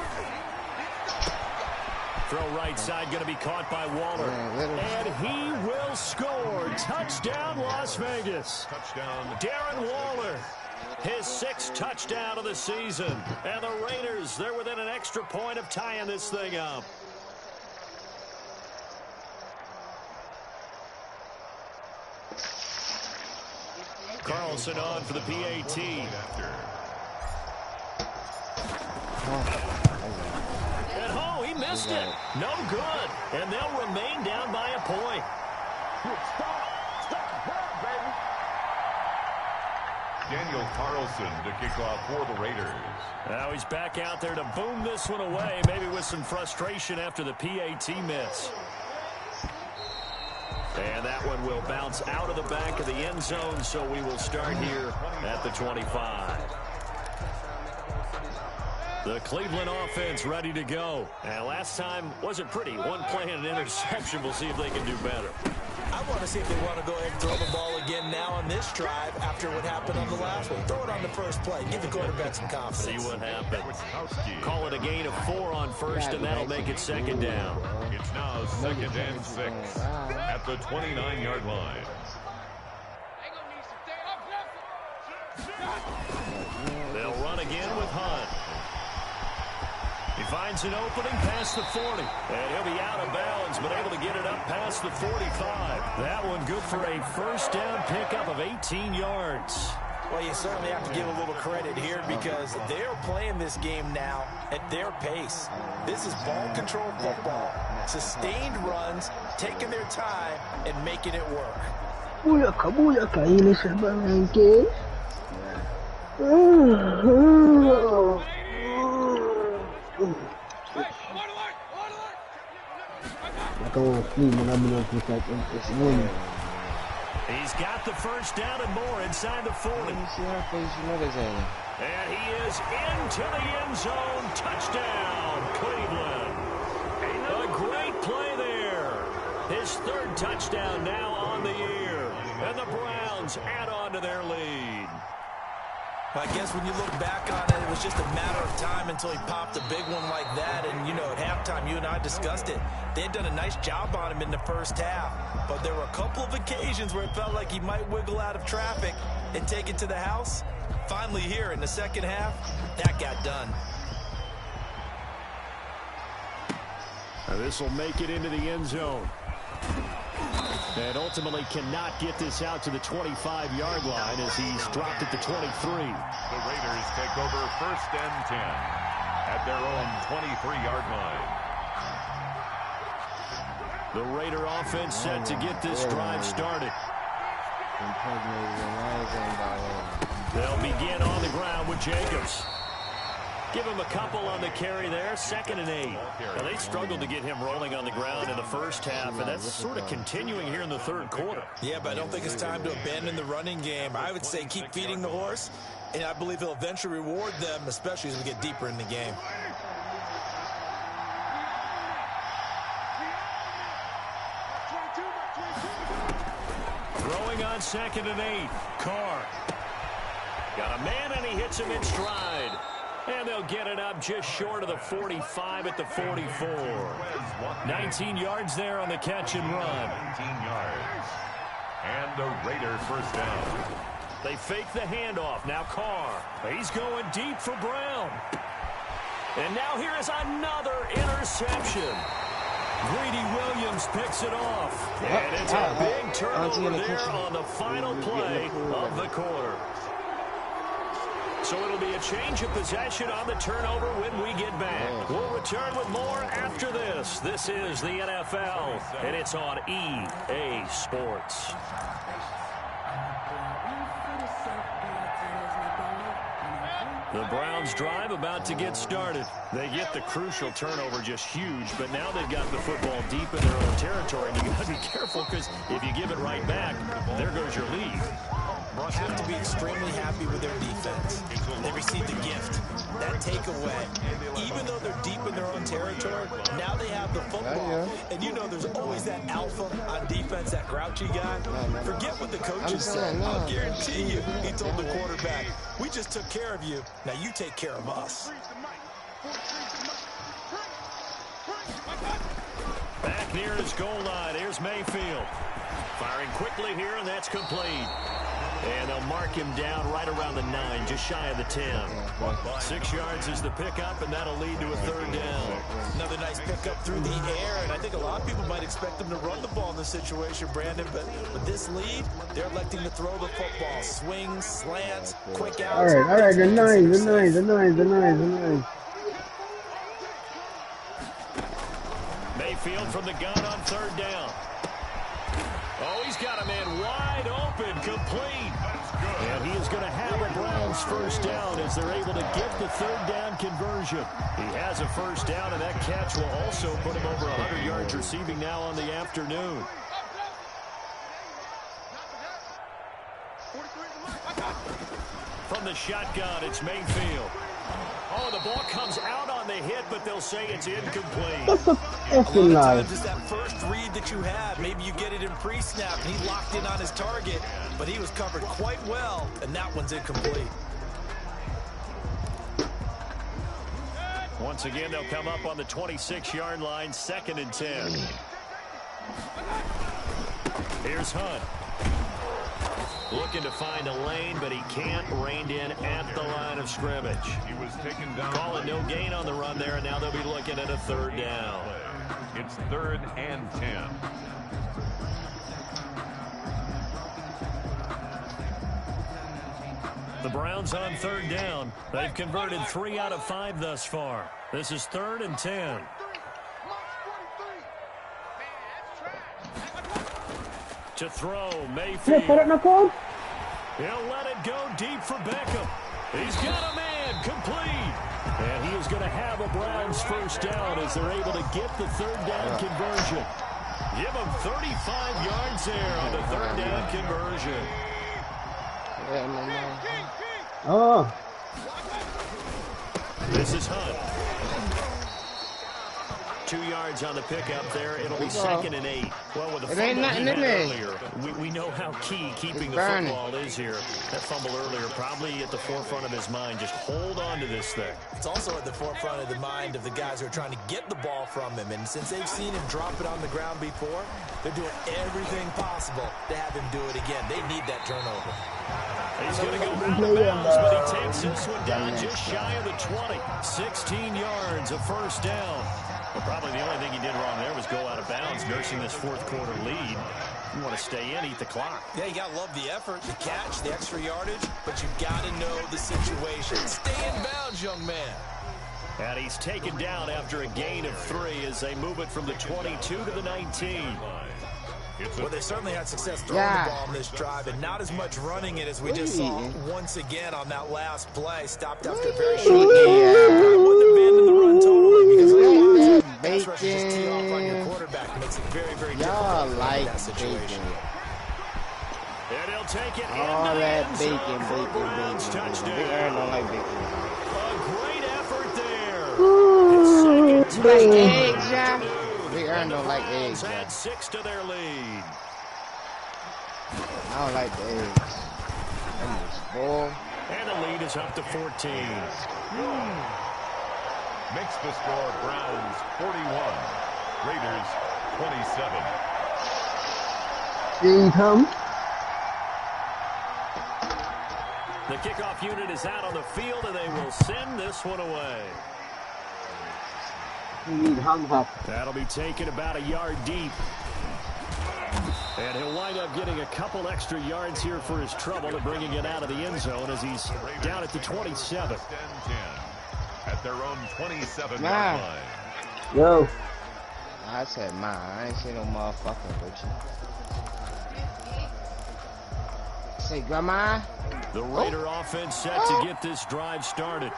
[SPEAKER 4] Throw right side, going to be caught by Waller. And he will score. Touchdown, Las Vegas.
[SPEAKER 7] Touchdown.
[SPEAKER 4] Darren Waller, his 6th touchdown of the season. And the Raiders, they're within an extra point of tying this thing up. Carlson on for the PAT. And oh, he missed missed it. No good. And they'll remain down by a point.
[SPEAKER 7] Daniel Carlson to kick off for the Raiders.
[SPEAKER 4] Now he's back out there to boom this one away, maybe with some frustration after the PAT miss. And that one will bounce out of the back of the end zone, so we will start here at the 25. The Cleveland offense ready to go. And last time wasn't pretty. One play and an interception. We'll see if they can do better.
[SPEAKER 6] I want to see if they want to go ahead and throw the ball again now on this drive after what happened on the last one. Throw it on the first play. Give the quarterback some confidence.
[SPEAKER 4] See what happens. Call it a gain of 4 on first, and that'll make it second down.
[SPEAKER 7] It's now 2nd and 6 at the 29-yard line.
[SPEAKER 4] They'll run again with Hunt. He finds an opening past the 40. And he'll be out of bounds, but able to get it up past the 45. That one good for a first down pickup of 18 yards.
[SPEAKER 6] Well, you certainly have to give a little credit here because they're playing this game now at their pace. This is ball control football. Sustained runs, taking their time, and making it work.
[SPEAKER 4] He's got the first down and more inside the 40. And he is into the end zone. Touchdown, Cleveland. A great play there. His third touchdown now on the year. And the Browns add on to their lead.
[SPEAKER 6] I guess when you look back on it, it was just a matter of time until he popped a big one like that. And, you know, at halftime, you and I discussed it. They had done a nice job on him in the first half. But there were a couple of occasions where it felt like he might wiggle out of traffic and take it to the house. Finally here in the second half, that got done.
[SPEAKER 4] Now this will make it into the end zone. And ultimately cannot get this out to the 25-yard line as he's dropped at the 23.
[SPEAKER 7] The Raiders take over 1st and 10 at their own 23-yard line.
[SPEAKER 4] The Raider offense set to get this drive started. They'll begin on the ground with Jacobs. Give him a couple on the carry there, 2nd and 8. Now, they struggled to get him rolling on the ground in the first half, and that's sort of continuing here in the third quarter.
[SPEAKER 6] Yeah, but I don't think it's time to abandon the running game. I would say keep feeding the horse, and I believe he'll eventually reward them, especially as we get deeper in the game.
[SPEAKER 4] Throwing on 2nd and 8. Carr. Got a man, and he hits him in stride. And they'll get it up just short of the 45 at the 44. 19 yards there on the catch and run.
[SPEAKER 7] 19 yards. And the Raiders first down.
[SPEAKER 4] They fake the handoff. Now Carr. He's going deep for Brown. And now here is another interception. Greedy Williams picks it off. And it's a big turnover there on the final play of the quarter. So it'll be a change of possession on the turnover when we get back. We'll return with more after this. This is the NFL, and it's on EA Sports. The Browns drive about to get started. They get the crucial turnover, just huge, but now they've got the football deep in their own territory, and you got to be careful because if you give it right back, there goes your lead.
[SPEAKER 6] Have to be extremely happy with their defense. They received a gift. That takeaway, even though they're deep in their own territory, now they have the football. And you know there's always that alpha on defense, that grouchy guy. Forget what the coaches said. I'll guarantee you, he told the quarterback, we just took care of you. Now you take care of us.
[SPEAKER 4] Back near his goal line. Here's Mayfield. Firing quickly here, and that's complete. And they'll mark him down right around the 9, just shy of the 10. 6 yards is the pickup, and that'll lead to a third down.
[SPEAKER 6] Another nice pickup through the air, and I think a lot of people might expect them to run the ball in this situation, Brandon, but with this lead, they're electing to throw the football. Swings, slants, quick outs.
[SPEAKER 1] All right, the nines.
[SPEAKER 4] Mayfield from the gun on third down. Oh, he's got a man wide open, complete. And he is going to have a Browns first down as they're able to get the third down conversion. He has a first down, and that catch will also put him over 100 yards receiving now on the afternoon. From the shotgun, it's Mayfield. Oh, the ball comes out on the hit, but they'll say it's incomplete.
[SPEAKER 1] That's a effing lie.
[SPEAKER 6] Just that first read that you have, maybe you get it in pre-snap, and he locked in on his target, but he was covered quite well, and that one's incomplete.
[SPEAKER 4] Once again, they'll come up on the 26-yard line, 2nd and 10. Here's Hunt. Looking to find a lane, but he can't. Reined in at the line of scrimmage.
[SPEAKER 7] He was taken down.
[SPEAKER 4] Calling no gain on the run there, and now they'll be looking at a third down.
[SPEAKER 7] It's 3rd and 10.
[SPEAKER 4] The Browns on third down. They've converted 3 out of 5 thus far. This is 3rd and 10. To throw, Mayfield. He'll let it go deep for Beckham. He's got a man, complete. And he is going to have a Browns first down as they're able to get the third down conversion. Give him 35 yards there on the third down conversion.
[SPEAKER 1] Oh.
[SPEAKER 4] This is Hunt. 2 yards on the pickup there. It'll be 2nd and 8. Well, with the fumble he had earlier, we know how key keeping the football is here. That fumble earlier probably at the forefront of his mind. Just hold on to this thing.
[SPEAKER 6] It's also at the forefront of the mind of the guys who are trying to get the ball from him. And since they've seen him drop it on the ground before, they're doing everything possible to have him do it again. They need that turnover.
[SPEAKER 4] He's going to go out of bounds, but he takes this one down just shy of the 20. 16 yards, a first down. Well, probably the only thing he did wrong there was go out of bounds, nursing this fourth quarter lead. You want to stay in, eat the clock.
[SPEAKER 6] Yeah, you got to love the effort, the catch, the extra yardage, but you've got to know the situation. Stay in bounds, young man.
[SPEAKER 4] And he's taken down after a gain of 3 as they move it from the 22 to the 19.
[SPEAKER 6] Well, they certainly had success throwing the ball on this drive, and not as much running it as we just saw once again on that last play. Stopped after a very short game. Wouldn't abandon the run totally because of the pass rush just tee off on your quarterback. Makes it very, very difficult in that situation.
[SPEAKER 4] And he'll take it
[SPEAKER 8] all that bacon.
[SPEAKER 4] Touchdown.
[SPEAKER 8] I don't like bacon.
[SPEAKER 4] A great effort there.
[SPEAKER 8] Like eggs, yeah. Big Aaron don't like eggs.
[SPEAKER 4] Had 6 to their lead.
[SPEAKER 8] I don't like the eggs. I'm just full.
[SPEAKER 4] And the lead is up to 14.
[SPEAKER 7] Makes the score Browns 41, Raiders 27.
[SPEAKER 1] Income.
[SPEAKER 4] The kickoff unit is out on the field, and they will send this one away. That'll be taken about a yard deep. And he'll wind up getting a couple extra yards here for his trouble and bringing it out of the end zone as he's down at the 27.
[SPEAKER 7] At their own 27-yard line.
[SPEAKER 1] Yo.
[SPEAKER 8] I said mine. I ain't seen no motherfucking bitch. Say, Grandma.
[SPEAKER 4] The Raider offense set to get this drive started.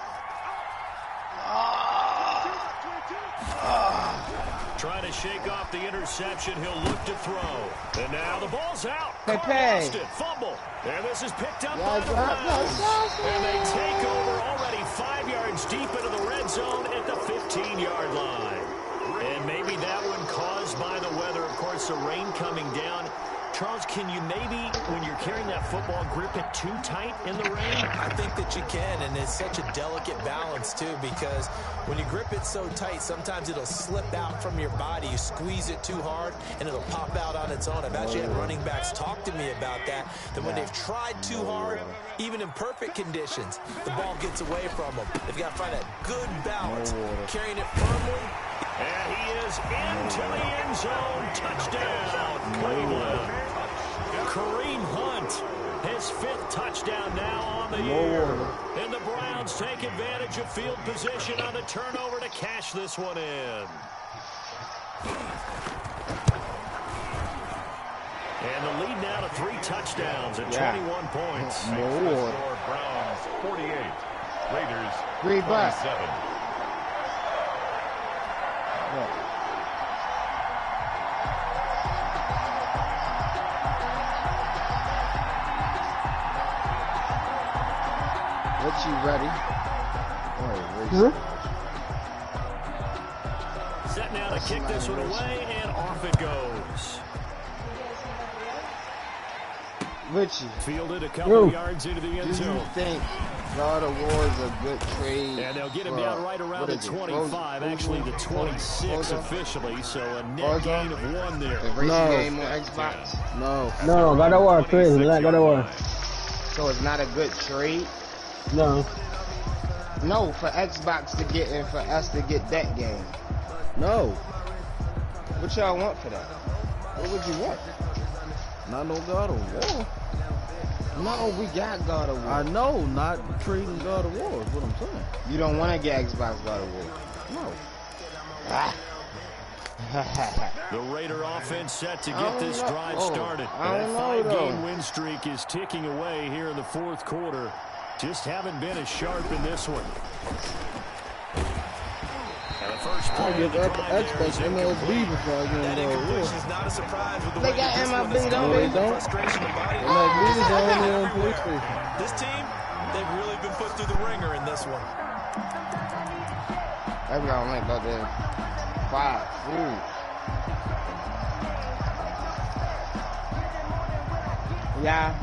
[SPEAKER 4] Trying to shake off the interception. He'll look to throw. And now the ball's out.
[SPEAKER 8] Hey.
[SPEAKER 4] Fumble. And this is picked up by the Browns. And they take over already 5 yards deep into the red zone at the 15-yard line. And maybe that one caused by the weather. Of course, the rain coming down. Charles, can you maybe, when you're carrying that football, grip it too tight in the rain?
[SPEAKER 6] I think that you can, and it's such a delicate balance, too, because when you grip it so tight, sometimes it'll slip out from your body. You squeeze it too hard, and it'll pop out on its own. I've actually had running backs talk to me about that when they've tried too hard, even in perfect conditions, the ball gets away from them. They've got to find that good balance, carrying it firmly.
[SPEAKER 4] And he is into the end zone. Touchdown, Cleveland. Kareem Hunt, his 5th touchdown now on the year. And the Browns take advantage of field position on the turnover to cash this one in. And the lead now to 3 touchdowns at 21 points.
[SPEAKER 7] More. Browns 48. Raiders
[SPEAKER 8] 3 bucks.
[SPEAKER 7] 27.
[SPEAKER 8] What you ready?
[SPEAKER 4] Set now to kick this one away, and off it goes.
[SPEAKER 8] Richie.
[SPEAKER 4] Fielded a couple of yards into the end zone.
[SPEAKER 8] Do you think God of War is a good trade?
[SPEAKER 4] And they'll get him down right around the 25, actually the 26 officially, so a net gain of 1 there.
[SPEAKER 8] The racing game on Xbox?
[SPEAKER 1] No, God of War crazy, like God of War.
[SPEAKER 8] So it's not a good trade?
[SPEAKER 1] No.
[SPEAKER 8] No, for Xbox to get and for us to get that game.
[SPEAKER 5] No.
[SPEAKER 8] What y'all want for that? What would you want?
[SPEAKER 5] Not no God of War.
[SPEAKER 8] No, we got God of War.
[SPEAKER 5] I know, not trading God of War is what I'm saying.
[SPEAKER 8] You don't want to get Xbox God of War?
[SPEAKER 5] No.
[SPEAKER 4] The Raider offense set to get this drive started. That 5-game win streak is ticking away here in the 4th quarter. Just haven't been as sharp in this one. And the first play of the drive there is incomplete.
[SPEAKER 6] That incompletion is not a surprise with the way
[SPEAKER 8] got
[SPEAKER 6] this one
[SPEAKER 8] MLB,
[SPEAKER 6] is
[SPEAKER 8] don't
[SPEAKER 6] going.
[SPEAKER 8] they?
[SPEAKER 6] Frustration and body. This team, they've really been put through the ringer in this one.
[SPEAKER 8] That's what I don't like about that. 5. Yeah.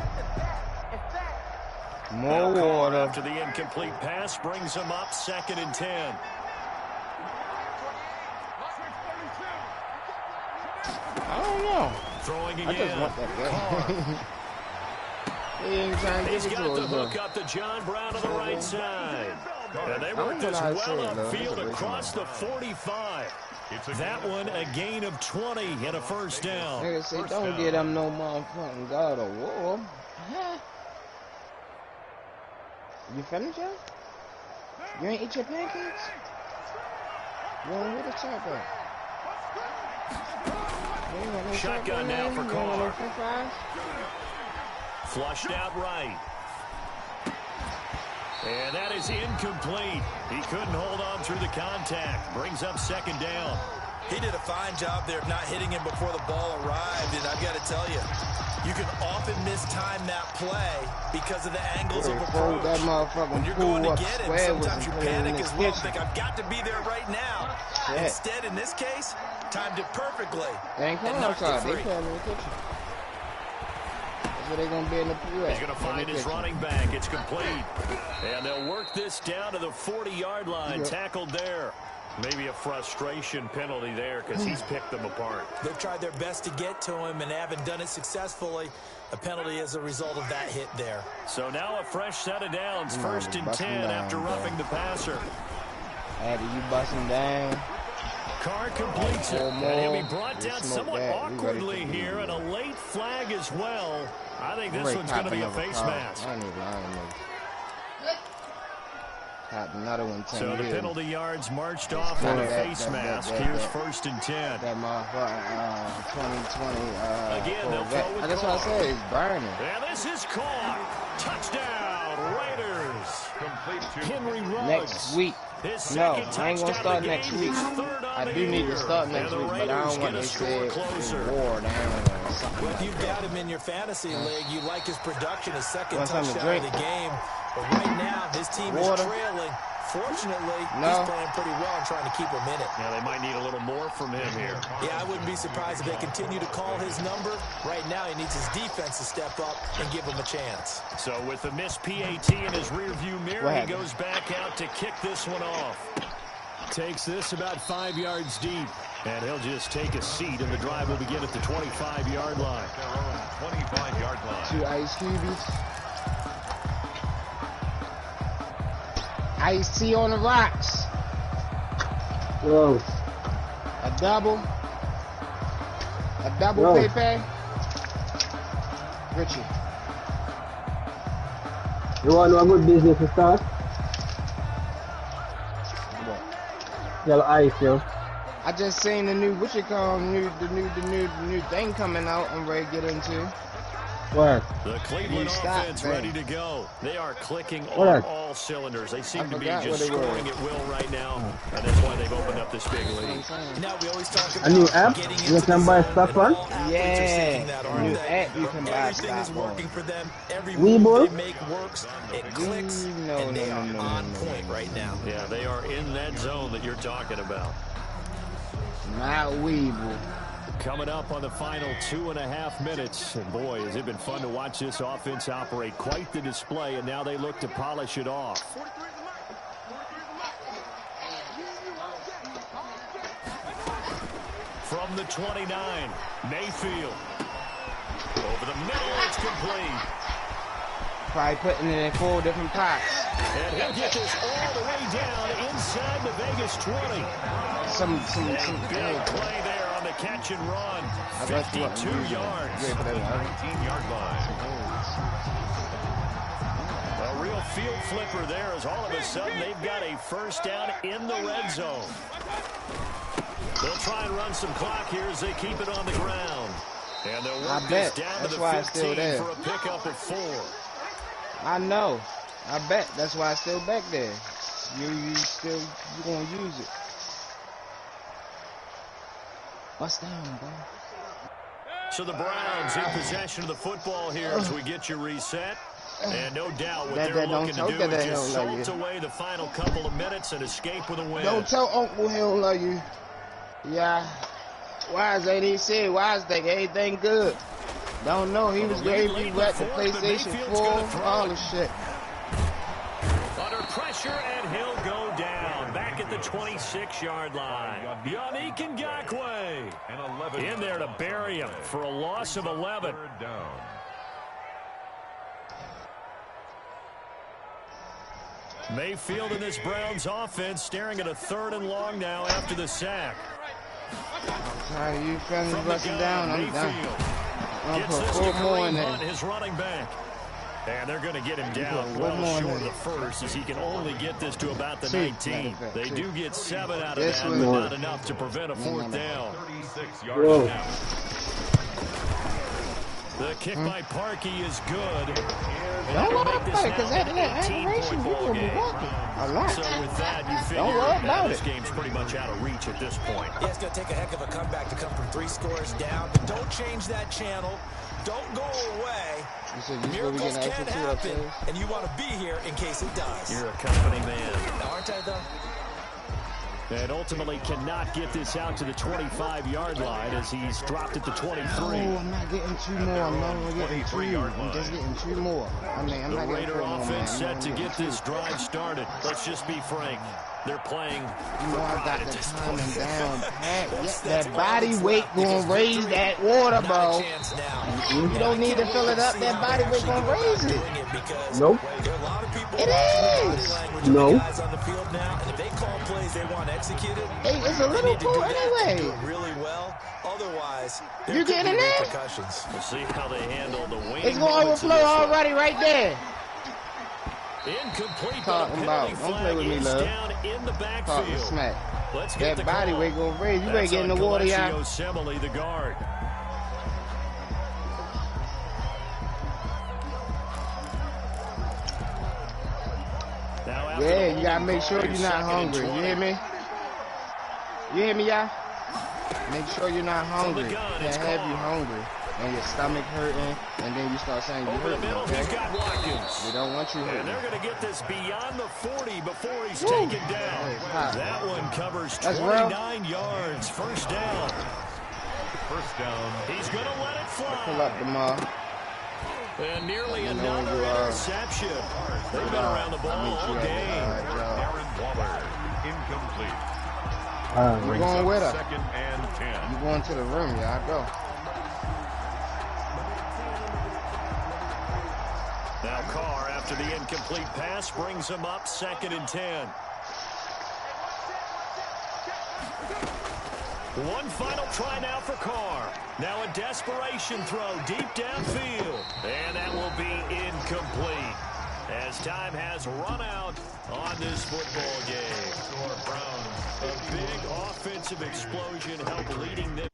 [SPEAKER 8] More water.
[SPEAKER 4] After the incomplete pass brings them up 2nd and 10.
[SPEAKER 8] I don't know.
[SPEAKER 4] Throwing again.
[SPEAKER 8] I just want that game. He ain't trying to
[SPEAKER 4] He's
[SPEAKER 8] give it
[SPEAKER 4] got
[SPEAKER 8] to
[SPEAKER 4] the
[SPEAKER 8] us.
[SPEAKER 4] hook up to John Brown on the right side. And they work this well upfield across the 45. That one a gain of 20 and a first down.
[SPEAKER 8] Nigga say, don't get them no motherfucking God of War. Huh? You finished yet? You ain't eat your pancakes? You ain't with the chop up.
[SPEAKER 4] Shotgun now for Carr. Flushed out right. And that is incomplete. He couldn't hold on through the contact. Brings up 2nd down.
[SPEAKER 6] He did a fine job there of not hitting him before the ball arrived, and I've got to tell you, you can often mistime that play because of the angles of approach.
[SPEAKER 8] That
[SPEAKER 6] when you're going to get it, sometimes you panic as well.
[SPEAKER 8] Kitchen.
[SPEAKER 6] Think, I've got to be there right now.
[SPEAKER 8] Shit.
[SPEAKER 6] Instead, in this case, timed it perfectly.
[SPEAKER 8] They ain't coming outside. They playing in the kitchen. That's where they going to be in the pool.
[SPEAKER 4] He's going to find his running back. It's complete. And they'll work this down to the 40-yard line. Tackled there. Maybe a frustration penalty there because he's picked them apart.
[SPEAKER 6] They've tried their best to get to him and haven't done it successfully. A penalty as a result of that hit there.
[SPEAKER 4] So now a fresh set of downs. 1st and 10 after roughing the passer.
[SPEAKER 8] After you busting down.
[SPEAKER 4] Carr completes it. And he'll be brought down somewhat awkwardly here, and a late flag as well. I think this one's going to be a face mask.
[SPEAKER 8] Another one.
[SPEAKER 4] So the penalty yards marched off on a face mask. Here's 1st and 10.
[SPEAKER 8] That motherfucker, 2020.
[SPEAKER 4] Again, they'll throw it.
[SPEAKER 8] That's what I said. It's burning.
[SPEAKER 4] And this is caught. Touchdown, Raiders.
[SPEAKER 7] Complete to
[SPEAKER 4] Henry Ruggs.
[SPEAKER 8] Next week. No, I ain't gonna start next week. I do need to start next week, but I don't want to say war down or something.
[SPEAKER 6] Well, if you've got him in your fantasy league, you like his production, his second touchdown of the game. But right now, his team is trailing. Fortunately, he's playing pretty well and trying to keep him in it.
[SPEAKER 4] Yeah, they might need a little more from him here.
[SPEAKER 6] Yeah, I wouldn't be surprised if they continue to call his number. Right now, he needs his defense to step up and give him a chance.
[SPEAKER 4] So with the missed PAT in his rearview mirror, he goes back out to kick this one off. Takes this about 5 yards deep. And he'll just take a seat, and the drive will begin at the 25-yard line.
[SPEAKER 7] their own 25-yard line.
[SPEAKER 8] 2 ice cubies. Iced tea on the rocks.
[SPEAKER 1] Whoa.
[SPEAKER 8] A double Pepe. Richie.
[SPEAKER 1] You want to know a good business to start? Yellow ice, yo.
[SPEAKER 8] I just seen the new, what you call new thing coming out. I'm ready to get into.
[SPEAKER 1] What?
[SPEAKER 4] The Cleveland offense ready to go. They are clicking on all cylinders. They seem to be just scoring at will right now, and that's why they've opened up this big lead.
[SPEAKER 6] Now we always talk about
[SPEAKER 1] a new app you can buy stuff on.
[SPEAKER 8] Yeah, new app you can buy
[SPEAKER 6] everything is working for them. Every
[SPEAKER 1] move
[SPEAKER 6] they make works. It clicks, and they are on point right now.
[SPEAKER 4] Yeah, they are in that zone that you're talking about.
[SPEAKER 8] Not Weeble.
[SPEAKER 4] Coming up on the final 2.5 minutes. And boy, has it been fun to watch this offense operate. Quite the display, and now they look to polish it off. From the 29, Mayfield. Over the middle, it's complete.
[SPEAKER 8] Probably putting it in 4 different pots.
[SPEAKER 4] And he'll get this all the way down inside the Vegas 20.
[SPEAKER 8] Some
[SPEAKER 4] big play there on the catch and run. 52 yards.
[SPEAKER 7] 19-yard line.
[SPEAKER 4] A real field flipper there as all of a sudden they've got a first down in the red zone. They'll try and run some clock here as they keep it on the ground. And they'll work this down to the 15 for a pickup of 4.
[SPEAKER 8] I know. I bet. That's why it's still back there. You gonna use it. Bust down, bro.
[SPEAKER 4] So the Browns in possession of the football here as we get you reset. And no doubt what they're looking to do is just salt away the final couple of minutes and escape with a win.
[SPEAKER 8] Don't tell Uncle he don't love you. Yeah. Wise ain't he said Wise think everything good. Don't know. He was ready to be at the PlayStation 4, all the shit.
[SPEAKER 4] Under pressure, and he'll go down. Back at the 26-yard line. Yannick Ngakoue in there to bury him for a loss of 11. Mayfield in this Browns offense staring at a 3rd and long now after the sack.
[SPEAKER 8] How you fellas rushing down? I'm down.
[SPEAKER 4] Gets this to Kareem Hunt, his running back. And they're going to get him down well short of the first as he can only get this to about the 19. They do get 7 out of that, but not enough to prevent a 4th down.
[SPEAKER 7] 36 yards now.
[SPEAKER 4] The kick by Parkey is good.
[SPEAKER 8] Don't worry about it, because after that aggravation, you're going to be walking a lot.
[SPEAKER 4] So with that, you figure
[SPEAKER 8] don't worry about
[SPEAKER 4] this game's pretty much out of reach at this point.
[SPEAKER 6] Yeah, it's going to take a heck of a comeback to come from 3 scores down. Don't change that channel. Don't go away. Miracles can happen, and you want to be here in case it does.
[SPEAKER 4] You're a company man.
[SPEAKER 6] Aren't I, though?
[SPEAKER 4] And ultimately cannot get this out to the 25-yard line as he's dropped at the 23.
[SPEAKER 8] Oh, I'm not getting 2 more. I'm not getting 2. I'm just getting 2 more. I mean, I'm not getting 4 more.
[SPEAKER 4] The Raider offense set to get this drive started. Let's just be frank. They're playing.
[SPEAKER 8] You know, I got the timing down pat. That body weight gonna raise that water, bro. You don't need to fill it up. That body weight gonna raise it.
[SPEAKER 1] Nope.
[SPEAKER 8] It is.
[SPEAKER 1] No.
[SPEAKER 8] Hey, it's a little cool anyway.
[SPEAKER 6] Really well. Otherwise,
[SPEAKER 8] you getting it?
[SPEAKER 4] We'll see how they handle the wing.
[SPEAKER 8] It's gonna overflow already right there.
[SPEAKER 4] Incomplete.
[SPEAKER 8] Talking about. Don't play with me, love. Talking smack. That body weight gonna raise. You ain't getting the water, y'all.
[SPEAKER 4] The guard.
[SPEAKER 8] Yeah, you gotta make sure you're not hungry. You hear me? You hear me, y'all? Make sure you're not hungry. Can't have you hungry and your stomach hurting, and then you start saying you're hurting, okay? We don't want you hurting.
[SPEAKER 4] And they're going to get this beyond the 40 before he's taken down. That one covers 29 yards. First down.
[SPEAKER 7] First down.
[SPEAKER 4] He's going to let it fly.
[SPEAKER 8] Pull up the mall.
[SPEAKER 4] And nearly another interception. They've been around the ball all game.
[SPEAKER 7] Aaron Waller, incomplete.
[SPEAKER 8] We're going with her.
[SPEAKER 7] 2nd and 10.
[SPEAKER 8] You're going to the room, y'all. Go.
[SPEAKER 4] Now Carr, after the incomplete pass, brings him up 2nd and 10. One final try now for Carr. Now a desperation throw deep downfield. And that will be incomplete as time has run out on this football game.
[SPEAKER 7] For Browns,
[SPEAKER 4] a big offensive offensive explosion help leading them.